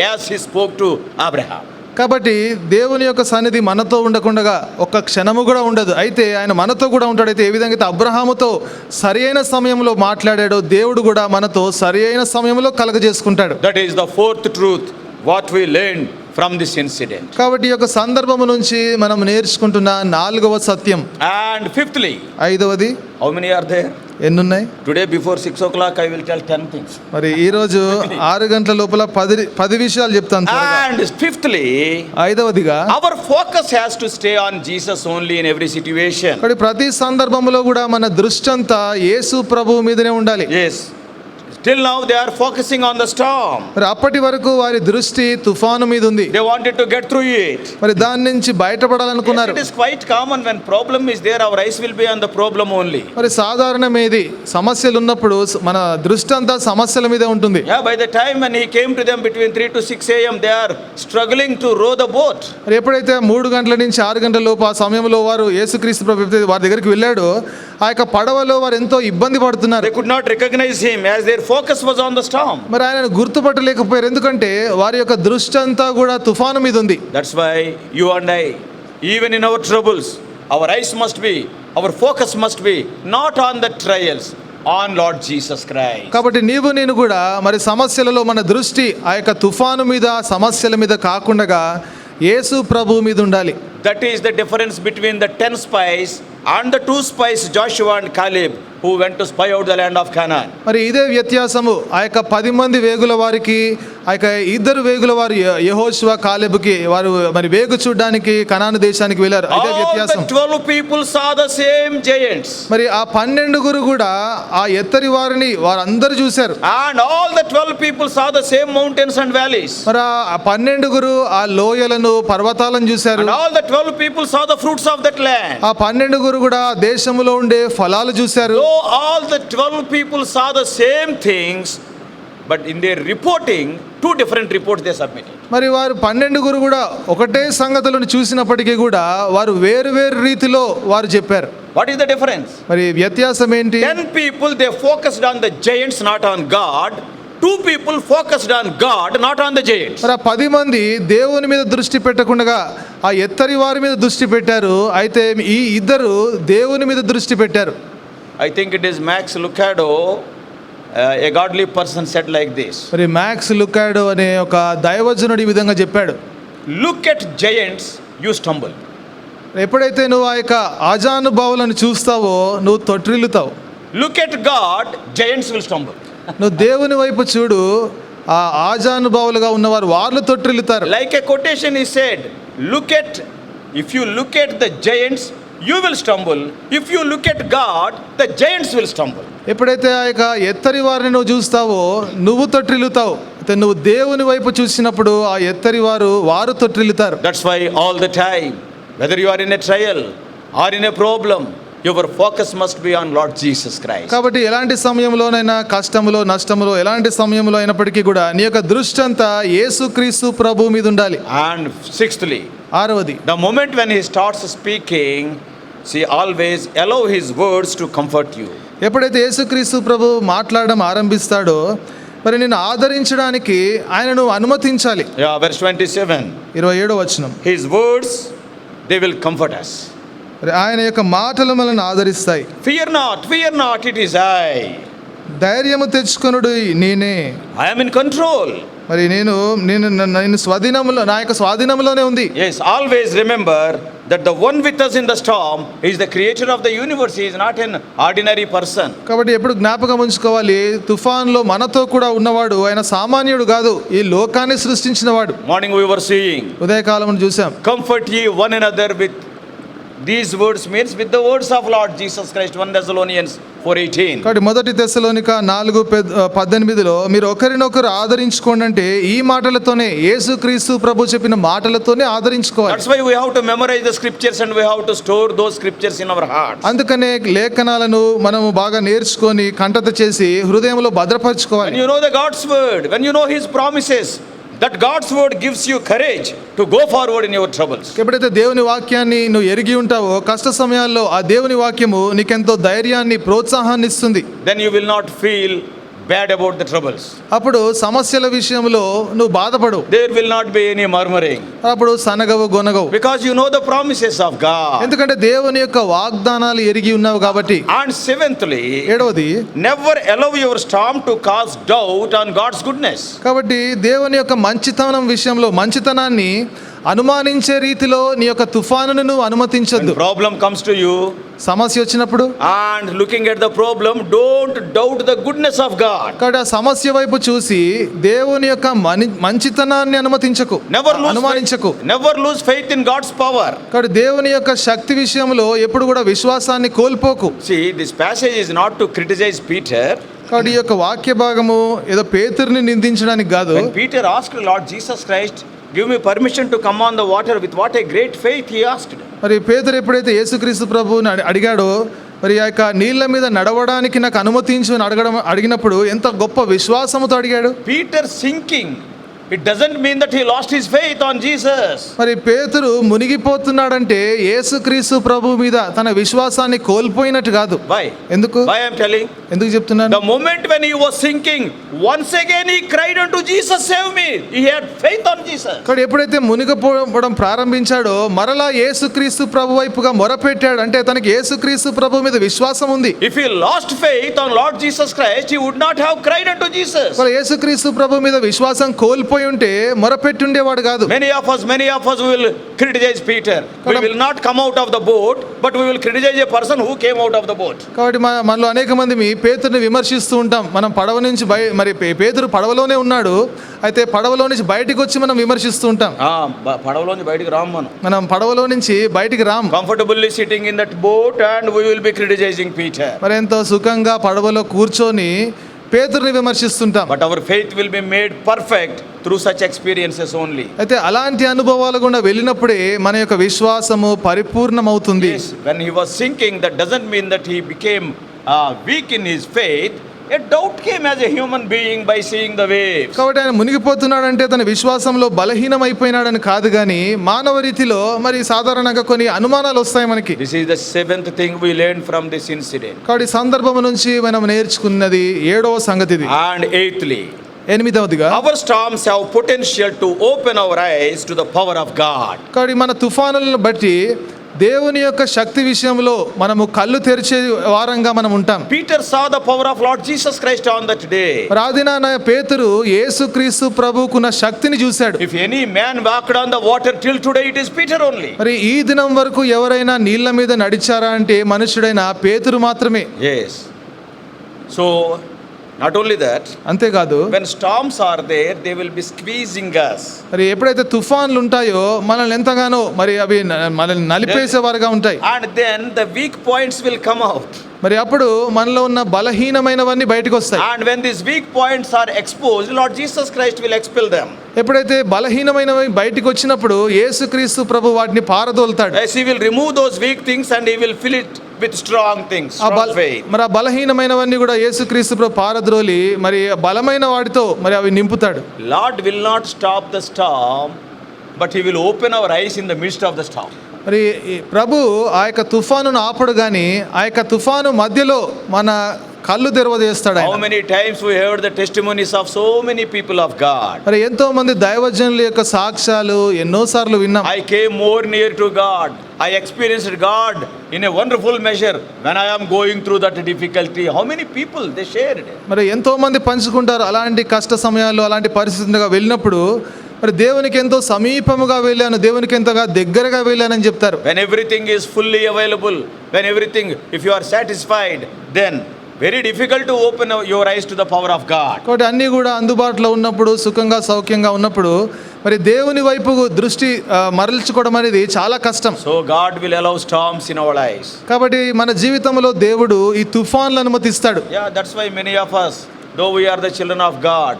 as He spoke to Abraham. కాబట్టి దేవుని యొక్క సన్నిధి మనతో ఉండకుండా ఒక్క క్షణము కూడా ఉండదు. అయితే ఆయన మనతో కూడా ఉంటాడు. అయితే ఏ విధంగా అయితే అబ్రహాముతో సరి అయిన సమయంలో మాట్లాడాడో దేవుడు కూడా మనతో సరి అయిన సమయంలో కలగజేసుకుంటాడు. That is the fourth truth what we learned from this incident. కాబట్టి ఈ యొక్క సందర్భము నుంచి మనం నేర్చుకుంటున్న 4వ సత్యం. And fifthly, 5వది how many are there? ఎన్నున్నాయి? Today before 6 o'clock I will tell 10 things. మరి ఈ రోజు 6 గంటల లోపల 10 విషయాలు చెప్తాను త్వరగా. And fifthly, 5వదిగా our focus has to stay on Jesus only in every situation. కాబట్టి ప్రతి సందర్భంలో కూడా మన దృష్టి అంతా యేసు ప్రభువు మీదనే ఉండాలి. Yes. Till now they are focusing on the storm. మరి అప్పటి వరకు వారి దృష్టి తుఫాను మీద ఉంది. They wanted to get through it. మరి దాని నుంచి బయటపడాలనుకున్నారు. Yes, it is quite common when problem is there, our eyes will be on the problem only. మరి సాధారణమేది సమస్యలు ఉన్నప్పుడు మన దృష్టి అంతా సమస్యల మీదే ఉంటుంది. Yeah, by the time when he came to them between 3 to 6 a.m. they are struggling to row the boat. మరి ఎప్పుడైతే 3 గంటల నుంచి 6 గంటల లోపు ఆ సమయంలో వారు యేసుక్రీస్తు ప్రభు వారి దగ్గరికి వెళ్ళాడు, ఆ యొక్క పడవలో వారు ఎంతో ఇబ్బంది పడుతున్నారు. They could not recognize him as their focus was on the storm. మరి ఆయనను గుర్తుపట్టలేకపోయారు, ఎందుకంటే వారి యొక్క దృష్టి అంతా కూడా తుఫాను మీద ఉంది. That's why you and I, even in our troubles, our eyes must be, our focus must be not on the trials, on Lord Jesus Christ. కాబట్టి నీవు నేను కూడా మరి సమస్యలలో మన దృష్టి ఆ యొక్క తుఫాను మీద సమస్యల మీద కాకుండా యేసు ప్రభు మీద ఉండాలి. That is the difference between the 10 spies and the 2 spies, Joshua and Caleb, who went to spy out the land of Canaan. మరి ఇదే వ్యత్యాసము ఆ యొక్క 10 మంది వేగుల వారికి, ఆ యొక్క 2 వేగుల వారు యెహోషువ కాలేబుకి వారు మరి వేగు చూడడానికి కనాను దేశానికి వెళ్ళారు. ఇదే All వ్యత్యాసం. the 12 people saw the same giants. మరి ఆ 12 కూడా ఆ ఎత్తరి వారిని వారందరూ చూశారు. And all the 12 people saw the same mountains and valleys. మరి ఆ 12 ఆ లోయలను పర్వతాలను చూశారు. And all the 12 people saw the fruits of that land. ఆ 12 కూడా ఆ దేశంలో ఉండే ఫలాలు చూశారు. So all the 12 people saw the same things, but in their reporting, 2 different reports they submitted. మరి వారు 12 కూడా ఒకటే సంగతులను చూసినప్పటికీ కూడా వారు వేరు వేరు రీతిలో వారు చెప్పారు. What is the difference? మరి వ్యత్యాసం ఏంటి? 10 people they focused on the giants, not on God. 2 people focused on God, not on the giants. మరి ఆ 10 మంది దేవుని మీద దృష్టి పెట్టకుండా ఆ ఎత్తరి వారి మీద దృష్టి పెట్టారు. అయితే ఈ 2 దేవుని మీద దృష్టి పెట్టారు. I think it is Max Lucado a godly person said like this. మరి మ్యాక్స్ లుకాడో అనే ఒక దైవజనుడు ఈ విధంగా చెప్పాడు, Look at giants, you stumble. ఎప్పుడైతే నువ్వు ఆ యొక్క ఆజానుభావులను చూస్తావో నువ్వు తొట్టిల్లుతావు. Look at God, giants will stumble. నువ్వు దేవుని వైపు చూడు, ఆ ఆజానుభావులుగా ఉన్నవారు వాళ్ళు తొట్టిల్లుతారు. Like a quotation he said, if you look at the giants, you will stumble. If you look at God, the giants will stumble. ఎప్పుడైతే ఆ యొక్క ఎత్తరి వారిని నువ్వు చూస్తావో నువ్వు తొట్టిల్లుతావు. అయితే నువ్వు దేవుని వైపు చూసినప్పుడు ఆ ఎత్తరి వారు తొట్టిల్లుతారు. That's why all the time, whether you are in a trial or in a problem, your focus must be on Lord Jesus Christ. కాబట్టి ఎలాంటి సమయంలోనైనా కష్టములో నష్టములో ఎలాంటి సమయంలో అయినప్పటికీ కూడా నీ యొక్క దృష్టి అంతా యేసుక్రీస్తు ప్రభు మీద ఉండాలి. And sixthly, ఆరవది, the moment when he starts speaking, see, always allow his words to comfort you. ఎప్పుడైతే యేసుక్రీస్తు ప్రభు మాట్లాడడం ఆరంభిస్తాడో మరి నిన్ను ఆదరించడానికి ఆయనను అనుమతించాలి. Yeah, verse 27. 27వ వచనం, His words, they will comfort us. మరి ఆయన యొక్క మాటలు మనల్ని ఆదరిస్తాయి. Fear not, it is I. ధైర్యము తెచ్చుకొనుడు నేనే, I am in control. మరి నేను స్వాధీనంలో, నా యొక్క స్వాధీనంలోనే ఉంది. Yes, always remember that the one with us in the storm is the creator of the universe. He is not an ordinary person. కాబట్టి ఎప్పుడు జ్ఞాపకం ఉంచుకోవాలి, తుఫాన్లో మనతో కూడా ఉన్నవాడు ఆయన సామాన్యుడు కాదు, ఈ లోకాన్ని సృష్టించినవాడు. Morning we were seeing, ఉదయకాలం చూసాం, comfort ye one another with these words, means with the words of Lord Jesus Christ. 1 Thessalonians 4:18. కాబట్టి మొదటి తెస్సలోనిక 4:18 మీరు ఒకరినొకరు ఆదరించుకోండి అంటే ఈ మాటలతోనే, యేసుక్రీస్తు ప్రభు చెప్పిన మాటలతోనే ఆదరించుకోవాలి. That's why we have to memorize the scriptures and we have to store those scriptures in our hearts. అందుకనే లేఖనాలను మనము బాగా నేర్చుకొని కంఠత చేసి హృదయంలో భద్రపరచుకోవాలి. When you know the God's word, when you know his promises, that God's word gives you courage to go forward in your troubles. ఎప్పుడైతే దేవుని వాక్యాన్ని నువ్వు ఎరిగి ఉంటావో కష్ట సమయాల్లో ఆ దేవుని వాక్యము నీకెంతో ధైర్యాన్ని, ప్రోత్సాహాన్ని ఇస్తుంది. Then you will not feel bad about the troubles. అప్పుడు సమస్యల విషయంలో నువ్వు బాధపడు, There will not be any murmuring, అప్పుడు సనగవు గొనగవు, because you know the promises of God. ఎందుకంటే దేవుని యొక్క వాగ్దానాలు ఎరిగి ఉన్నావు కాబట్టి. And seventhly, 7వది, never allow your storm to cause doubt on God's goodness. కాబట్టి దేవుని యొక్క మంచితనం విషయంలో మంచితనాన్ని అనుమానించే రీతిలో నీ యొక్క తుఫానును నువ్వు అనుమతించొద్దు. When problem comes to you సమస్య వచ్చినప్పుడు and looking at the problem, don't doubt the goodness of God. కాబట్టి ఆ సమస్య వైపు చూసి దేవుని యొక్క మంచితనాన్ని అనుమానించకు. Never lose faith in God's power. కాబట్టి దేవుని యొక్క శక్తి విషయంలో ఎప్పుడు కూడా విశ్వాసాన్ని కోల్పోకు. See, this passage is not to criticize Peter. కాబట్టి ఈ యొక్క వాక్య భాగము ఏదో పేతురుని నిందించడానికి కాదు. When Peter asked Lord Jesus Christ, give me permission to come on the water, with what a great faith he asked. మరి పేతురు ఎప్పుడైతే యేసుక్రీస్తు ప్రభువుని అడిగాడో, మరి ఆ యొక్క నీళ్ళ మీద నడవడానికి నాకు అనుమతించు అని అడిగినప్పుడు ఎంత గొప్ప విశ్వాసముతో అడిగాడు. Peter sinking, it doesn't mean that he lost his faith on Jesus. మరి పేతురు మునిగిపోతున్నాడంటే యేసుక్రీస్తు ప్రభు మీద తన విశ్వాసాన్ని కోల్పోయినట్టు కాదు. Why? ఎందుకు? Why I am telling? ఎందుకు చెప్తున్నాను? The moment when he was sinking, once again he cried unto Jesus, save me. He had faith on Jesus. ఇక్కడ ఎప్పుడైతే మునిగిపోవడం ప్రారంభించాడో మరలా యేసుక్రీస్తు ప్రభు వైపుగా మొరపెట్టాడు. అంటే తనకి యేసుక్రీస్తు ప్రభు మీద విశ్వాసం ఉంది. If he lost faith on Lord Jesus Christ, he would not have cried unto Jesus. మరి యేసుక్రీస్తు ప్రభు మీద విశ్వాసం కోల్పోయి ఉంటే మొరపెట్టుండేవాడు కాదు. Many of us will criticize Peter. We will not come out of the boat, but we will criticize a person who came out of the boat. కాబట్టి మనలో అనేక మంది పేతురుని విమర్శిస్తూ ఉంటాం. మనం పడవ నుంచి మరి పేతురు పడవలోనే ఉన్నాడు, అయితే పడవలో నుంచి బయటికి వచ్చి మనం విమర్శిస్తూ ఉంటాం. పడవలో నుంచి బయటికి రాము, మనం పడవలో నుంచి బయటికి రాము. Comfortably sitting in that boat and we will be criticizing Peter. మరి ఎంతో సుఖంగా పడవలో కూర్చొని పేతురుని విమర్శిస్తుంటాం. But our faith will be made perfect through such experiences only. అయితే అలాంటి అనుభవాలు గుండా వెళ్ళినప్పుడే మన యొక్క విశ్వాసము పరిపూర్ణమవుతుంది. Yes, when he was sinking, that doesn't mean that he became weak in his faith. A doubt came as a human being by seeing the waves. కాబట్టి ఆయన మునిగిపోతున్నాడంటే తన విశ్వాసంలో బలహీనమైపోయినాడని కాదు, కానీ మానవ రీతిలో మరి సాధారణంగా కొన్ని అనుమానాలు వస్తాయి మనకి. This is the seventh thing we learned from this incident. కాబట్టి సందర్భం నుంచి మనం నేర్చుకున్నది 7వ సంగతిది. And eighthly, 8వదిగా, our storms have potential to open our eyes to the power of God. కాబట్టి మన తుఫానులను బట్టి దేవుని యొక్క శక్తి విషయంలో మనము కళ్ళు తెరిచే వారంగా మనం ఉంటాం. Peter saw the power of Lord Jesus Christ on that day. రాదినాన పేతురు యేసుక్రీస్తు ప్రభువుకున్న శక్తిని చూశాడు. If any man walked on the water till today, it is Peter only. మరి ఈ దినం వరకు ఎవరైనా నీళ్ల మీద నడిచారా అంటే మనుషుడైన పేతురు మాత్రమే. Yes. So, not only that, అంతేకాదు when storms are there, they will be squeezing us. మరి ఎప్పుడైతే తుఫాన్లు ఉంటాయో మనల్ని ఎంతగానో మరి అవి మనల్ని నలిపేసేవారుగా ఉంటాయి. And then the weak points will come out. మరి అప్పుడు మనలో ఉన్న బలహీనమైనవన్నీ బయటకు వస్తాయి. And when these weak points are exposed, Lord Jesus Christ will expel them. ఎప్పుడైతే బలహీనమైనవి బయటకు వచ్చినప్పుడు యేసుక్రీస్తు ప్రభు వాటిని పారదోలుతాడు. Yes, he will remove those weak things and he will fill it with strong things, strong faith. మరి ఆ బలహీనమైనవన్నీ కూడా యేసుక్రీస్తు ప్రభు పారద్రోలి మరి బలమైన వాటితో మరి అవి నింపుతాడు. Lord will not stop the storm, but he will open our eyes in the midst of the storm. మరి ఈ ప్రభు ఆ యొక్క తుఫానును ఆపడు కానీ ఆ యొక్క తుఫాను మధ్యలో మన కళ్ళు తెరవజేస్తాడు How ఆయన. many times we heard the testimonies of so many people of God. మరి ఎంతో మంది దైవజనుల యొక్క సాక్ష్యాలు ఎన్నోసార్లు విన్నాం. I came more near to God. I experienced God in a wonderful measure when I am going through that difficulty. How many people they shared? మరి ఎంతో మంది పంచుకుంటారు అలాంటి కష్ట సమయాల్లో అలాంటి పరిస్థితులుగా వెళ్ళినప్పుడు మరి దేవునికి ఎంతో సమీపముగా వెళ్ళాను, దేవునికి ఎంతగా దగ్గరగా వెళ్ళానని చెప్తారు. When everything is fully available, when everything, if you are satisfied, then very difficult to open your eyes to the power of God. కాబట్టి అన్నీ కూడా అందుబాటులో ఉన్నప్పుడు సుఖంగా సౌఖ్యంగా ఉన్నప్పుడు మరి దేవుని వైపు దృష్టి మరల్చుకోవడం అనేది చాలా కష్టం. So God will allow storms in our lives. కాబట్టి మన జీవితంలో దేవుడు ఈ తుఫాన్లను అనుమతిస్తాడు. Yeah, that's why many of us, though we are the children of God,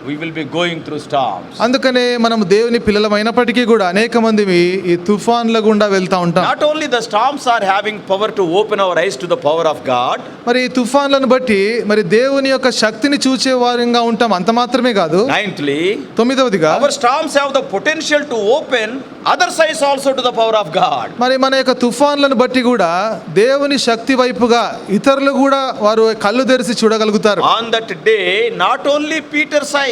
we will be going through storms. అందుకనే మనం దేవుని పిల్లలమైనప్పటికీ కూడా అనేక మంది ఈ తుఫాన్ల గుండా వెళ్తా ఉంటాం. Not only the storms are having power to open our eyes to the power of God. మరి ఈ తుఫాన్లను బట్టి మరి దేవుని యొక్క శక్తిని చూచే వారంగా ఉంటాం, అంత మాత్రమే కాదు. Ninthly, తొమ్మిదవదిగా our storms have the potential to open other sides also to the power of God. మరి మన యొక్క తుఫాన్లను బట్టి కూడా దేవుని శక్తి వైపుగా ఇతరులు కూడా వారు కళ్ళు తెరిచి చూడగలుగుతారు. On that day, not only Peter's eyes,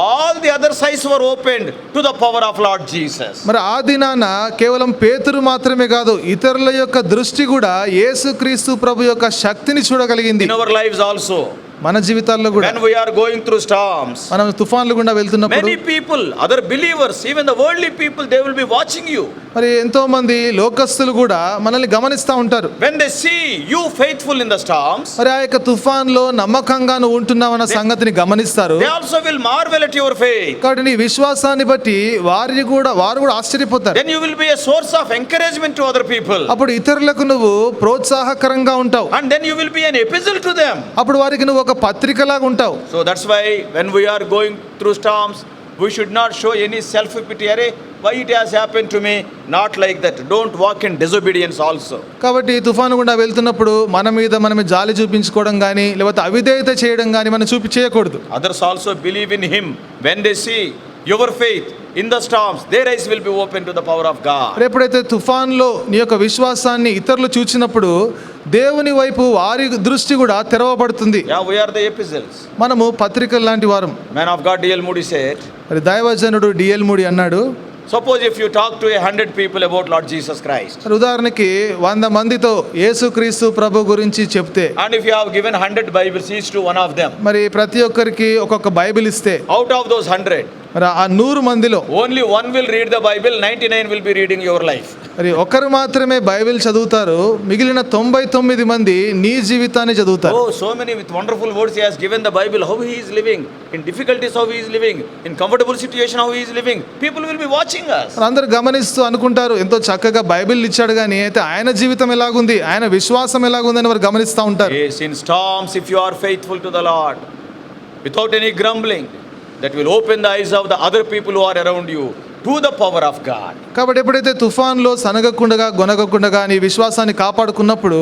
all the other sides were opened to the power of Lord Jesus. మరి ఆ దినాన కేవలం పేతురు మాత్రమే కాదు ఇతరుల యొక్క దృష్టి కూడా యేసుక్రీస్తు ప్రభు యొక్క శక్తిని చూడగలిగింది. In our lives also, మన జీవితాల్లో కూడా when we are going through storms, మనం తుఫాన్లు గుండా వెళ్తున్నప్పుడు many people, other believers, even the worldly people, they will be watching you. మరి ఎంతో మంది లోకస్తులు కూడా మనల్ని గమనిస్తూ ఉంటారు. When they see you faithful in the storms, మరి ఆ యొక్క తుఫాన్లో నమ్మకంగా నువ్వు ఉంటున్నావన్న సంగతిని గమనిస్తారు. they also will marvel at your faith. కాబట్టి నీ విశ్వాసాన్ని బట్టి వారు కూడా ఆశ్చర్యపోతారు. Then you will be a source of encouragement to other people. అప్పుడు ఇతరులకు నువ్వు ప్రోత్సాహకరంగా ఉంటావు. And then you will be an epistle to them. అప్పుడు వారికి నువ్వు ఒక పత్రికలాగా ఉంటావు. So that's why when we are going through storms, we should not show any self-pity. Arey, why it has happened to me? Not like that. Don't walk in disobedience also. కాబట్టి తుఫాను గుండా వెళ్తున్నప్పుడు మన మీద మనమే జాలి చూపించుకోవడం కానీ లేకపోతే అవిధేయత చేయడం కానీ మనం చేయకూడదు. Others also believe in him. When they see your faith in the storms, their eyes will be open to the power of God. ఎప్పుడైతే తుఫాన్లో నీ యొక్క విశ్వాసాన్ని ఇతరులు చూచినప్పుడు దేవుని వైపు వారి దృష్టి కూడా తెరవబడుతుంది. Yeah, we are the epistles. మనము పత్రికలు లాంటి వారం. Man of God D.L. Moody said, మరి దైవజనుడు డిఎల్ మూడి అన్నాడు, suppose if you talk to 100 people about Lord Jesus Christ, మరి ఉదాహరణకి 100 మందితో యేసుక్రీస్తు ప్రభు గురించి చెప్తే and if you have given 100 Bibles each to one of them, మరి ప్రతి ఒక్కరికి ఒక్కొక్క బైబిల్ ఇస్తే out of those 100, మరి ఆ 100 మందిలో only one will read the Bible, 99 will be reading your life. మరి ఒకరు మాత్రమే బైబిల్ చదువుతారు, మిగిలిన 99 మంది నీ జీవితాన్ని చదువుతారు. Oh, so many with wonderful words he has given the Bible, how he is living, in difficulties how he is living, in comfortable situation how he is living. People will be watching us. అందరూ గమనిస్తూ అనుకుంటారు ఎంతో చక్కగా Bible ఇచ్చాడు కానీ అయితే ఆయన జీవితం ఎలాగుంది, ఆయన విశ్వాసం ఎలాగుందని వారు గమనిస్తూ ఉంటారు. Yes, in storms, if you are faithful to the Lord, without any grumbling, that will open the eyes of the other people who are around you to the power of God. కాబట్టి ఎప్పుడైతే తుఫాన్లో సనగకుండా గొనగకుండా నీ విశ్వాసాన్ని కాపాడుకున్నప్పుడు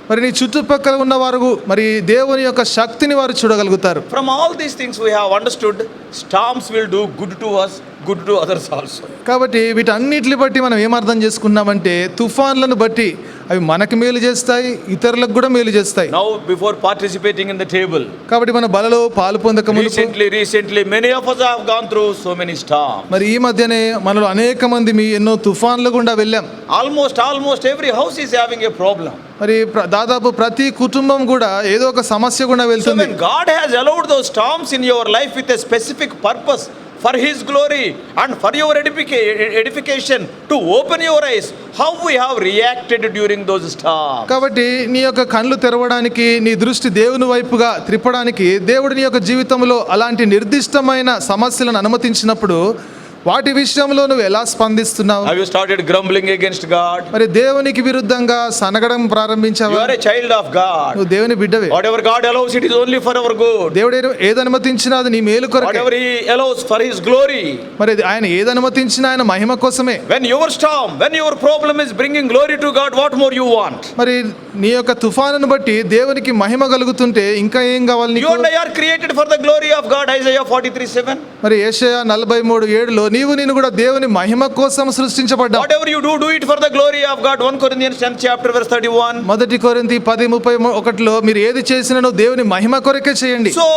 మరి నీ చుట్టుపక్కల ఉన్న వారు మరి దేవుని యొక్క శక్తిని వారు చూడగలుగుతారు. From all these things we have understood, storms will do good to us good to others also. కాబట్టి వీటన్నిటిని బట్టి మనం ఏం అర్థం చేసుకున్నామంటే తుఫాన్లను బట్టి అవి మనకు మేలు చేస్తాయి, ఇతరులకు కూడా మేలు చేస్తాయి. Now, before participating in the table, కాబట్టి మన బలలో పాలు పొందక మునుపు recently, many of us have gone through so many storms. మరి ఈ మధ్యనే మనలో అనేక మంది ఎన్నో తుఫాన్లు గుండా వెళ్ళాం. Almost every house is having a problem. మరి దాదాపు ప్రతి కుటుంబం కూడా ఏదో ఒక సమస్య గుండా So వెళ్తుంది. when God has allowed those storms in your life with a specific purpose, for His glory and for your edification, to open your eyes, how we have reacted during those storms. కాబట్టి నీ యొక్క కళ్ళు తెరవడానికి, నీ దృష్టి దేవుని వైపుగా త్రిప్పడానికి దేవుడు నీ యొక్క జీవితంలో అలాంటి నిర్దిష్టమైన సమస్యలను అనుమతించినప్పుడు వాటి విషయంలో నువ్వు ఎలా స్పందిస్తున్నావు? Have you started grumbling against God? మరి దేవునికి విరుద్ధంగా సనగడం You ప్రారంభించావా? are a child of God. నువ్వు దేవుని బిడ్డవే. Whatever God allows, it is only for our good. దేవుడు ఏది అనుమతించినా అది నీ మేలు కొరకే. Whatever He allows for His glory. మరి ఆయన ఏది అనుమతించినా ఆయన మహిమ కోసమే. When your storm, when your problem is bringing glory to God, what more you want? మరి నీ యొక్క తుఫానును బట్టి దేవునికి మహిమ కలుగుతుంటే ఇంకా ఏం కావాలి You నీకు? and I are created for the glory of God. Isaiah 43:7. మరి యెషయా 43:7లో నీవు కూడా దేవుని మహిమ కోసం సృష్టించబడ్డావు. Whatever you do it for the glory of God. 1 Corinthians 10th chapter verse 31. మొదటి కొరింథీ 10:31లో మీరు ఏది చేసినను దేవుని మహిమ కొరకే చేయండి. So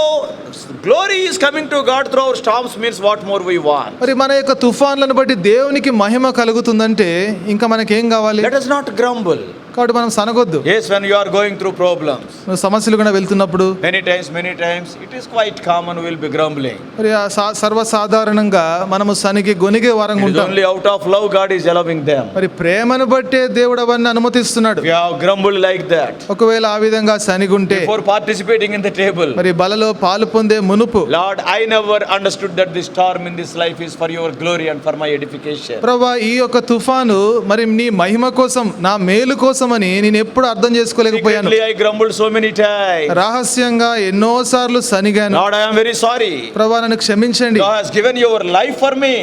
glory is coming to God through our storms means what more we want. మరి మన యొక్క తుఫాన్లను బట్టి దేవునికి మహిమ కలుగుతుందంటే ఇంకా మనకేం కావాలి? Let us not grumble. కాబట్టి మనం సనగొద్దు. Yes, when you are going through problems, నువ్వు సమస్యలు కూడా వెళ్తున్నప్పుడు many times it is quite common we'll be grumbling. మరి సర్వసాధారణంగా మనము సనికి గొనిగే వారంగా It is ఉంటాం. only out of love God is allowing them. మరి ప్రేమను బట్టే దేవుడు అవన్నీ అనుమతిస్తున్నాడు. If you have grumbled like that ఒకవేళ ఆ విధంగా సనిగుంటే before participating in the table, మరి బలలో పాలు పొందే మునుపు Lord, I never understood that the storm in this life is for your glory and for my edification. ప్రభువా ఈ యొక్క తుఫాను మరి నీ మహిమ కోసం, నా మేలు కోసం అని నేను ఎప్పుడు అర్థం చేసుకోలేకపోయాను. Secretly, I grumbled so many times. రహస్యంగా ఎన్నో సార్లు సనిగాను. Lord, I am very sorry. ప్రభువా నన్ను క్షమించండి. God has given your life for me.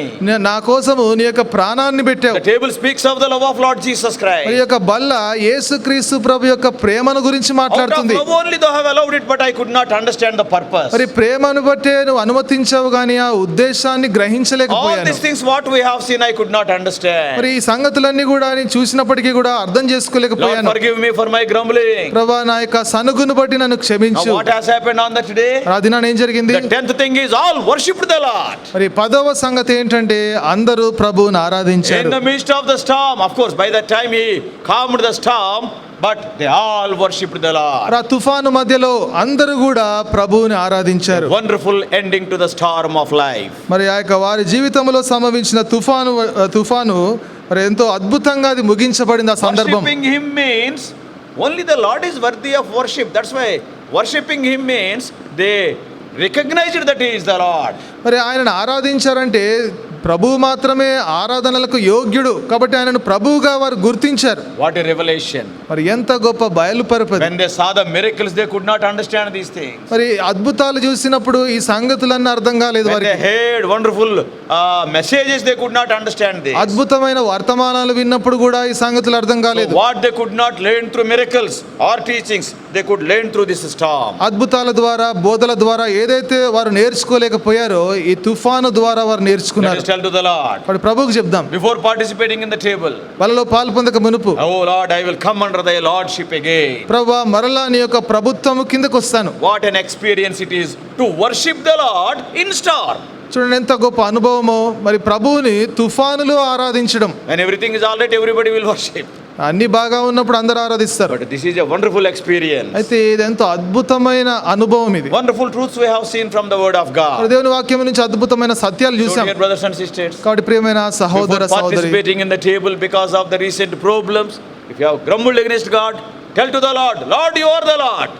నా కోసము నీ యొక్క ప్రాణాన్ని పెట్టావు. The table speaks of the love of Lord Jesus మరి Christ. యొక్క బల్ల యేసుక్రీస్తు ప్రభు యొక్క ప్రేమను గురించి Out of మాట్లాడుతుంది. love only thou have allowed it, but I could not understand the purpose. మరి ప్రేమను బట్టే నువ్వు అనుమతించావు గానీ ఆ ఉద్దేశాన్ని All గ్రహించలేకపోయాను. these things what we have seen, I could not understand. మరి ఈ సంగతులన్నీ కూడా నేను చూసినప్పటికీ కూడా అర్థం Lord, చేసుకోలేకపోయాను. forgive me for my grumbling. ప్రభా నా యొక్క సనుగును బట్టి నన్ను Now క్షమించు. what has happened on that day? ఆ దినాన ఏం జరిగింది? The 10th thing is all worshipped the Lord. మరి 10వ సంగతి ఏంటంటే అందరూ ప్రభువుని In ఆరాధించారు. the midst of the storm, of course, by that time he calmed the storm, but they all worshipped the Lord. ఆ తుఫాను మధ్యలో అందరూ కూడా ప్రభువుని ఆరాధించారు. Wonderful ending to the storm of life. మరి ఆ యొక్క వారి జీవితంలో సంభవించిన తుఫాను మరి ఎంతో అద్భుతంగా అది ముగించబడింది ఆ సందర్భం. Worshipping him means only the Lord is worthy of worship. That's why worshipping him means they recognized that he is the Lord. మరి ఆయనను ఆరాధించారంటే ప్రభువు మాత్రమే ఆరాధనలకు యోగ్యుడు కాబట్టి ఆయనను ప్రభువుగా వారు గుర్తించారు. What a revelation. మరి ఎంత గొప్ప బయలుపరపది. When they saw the miracles, they could not understand these things. మరి అద్భుతాలు చూసినప్పుడు ఈ సంగతులన్నీ అర్థం కాలేదు When they వారికి. heard wonderful messages, they could not understand this. అద్భుతమైన వర్తమానాలు విన్నప్పుడు కూడా ఈ సంగతులు అర్థం So కాలేదు. what they could not learn through miracles or teachings, they could learn through this storm. అద్భుతాల ద్వారా బోధల ద్వారా ఏదైతే వారు నేర్చుకోలేకపోయారో ఈ తుఫాను ద్వారా వారు Let నేర్చుకున్నారు. us tell to the Lord. మరి ప్రభువుకు చెప్దాం. Before participating in the table, వాళ్ళలో పాలు పొందక మునుపు oh Lord, I will come under thy lordship again. ప్రభువా మరలా నీ యొక్క ప్రభుత్వము కిందకు వస్తాను. What an experience it is to worship the Lord in storm. చూడండి ఎంత గొప్ప అనుభవమో మరి ప్రభువుని తుఫానులో ఆరాధించడం. When everything is all right, everybody will worship. అన్ని బాగా ఉన్నప్పుడు అందరూ ఆరాధిస్తారు. But this is a wonderful experience. అయితే ఇది ఎంతో అద్భుతమైన అనుభవం ఇది. Wonderful truths we have seen from the word of మరి God. దేవుని వాక్యం నుంచి అద్భుతమైన సత్యాలు So చూసాం. dear brothers and sisters, కాబట్టి ప్రియమైన సహోదర before సహోదరి, participating in the table because of the recent problems, if you have grumbled against God, tell to the Lord, Lord, you are the Lord,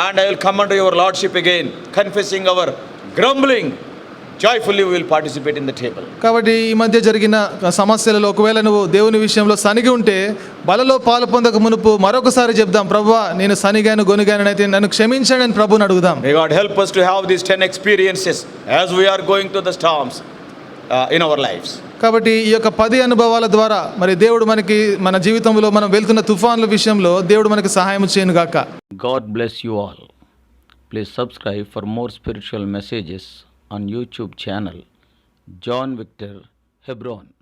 and I will come under your lordship again, confessing our grumbling. Joyfully we will participate in the table. కాబట్టి ఈ మధ్య జరిగిన సమస్యలలో ఒకవేళ నువ్వు దేవుని విషయంలో సనిగి ఉంటే బలలో పాలు పొందక మునుపు మరొకసారి చెప్దాం, ప్రభువా నేను సనిగాను గొనిగాను అయితే నన్ను క్షమించండి అని ప్రభువుని అడుగుదాం. May God help us to have these 10 experiences as we are going to the storms in our lives. కాబట్టి ఈ యొక్క 10 అనుభవాల ద్వారా మరి దేవుడు మనకి మన జీవితంలో మనం వెళ్తున్న తుఫాన్ల విషయంలో దేవుడు మనకి సహాయం చేయను గాక. God bless you all. Please subscribe for more spiritual messages on YouTube channel John Victor, Hebron.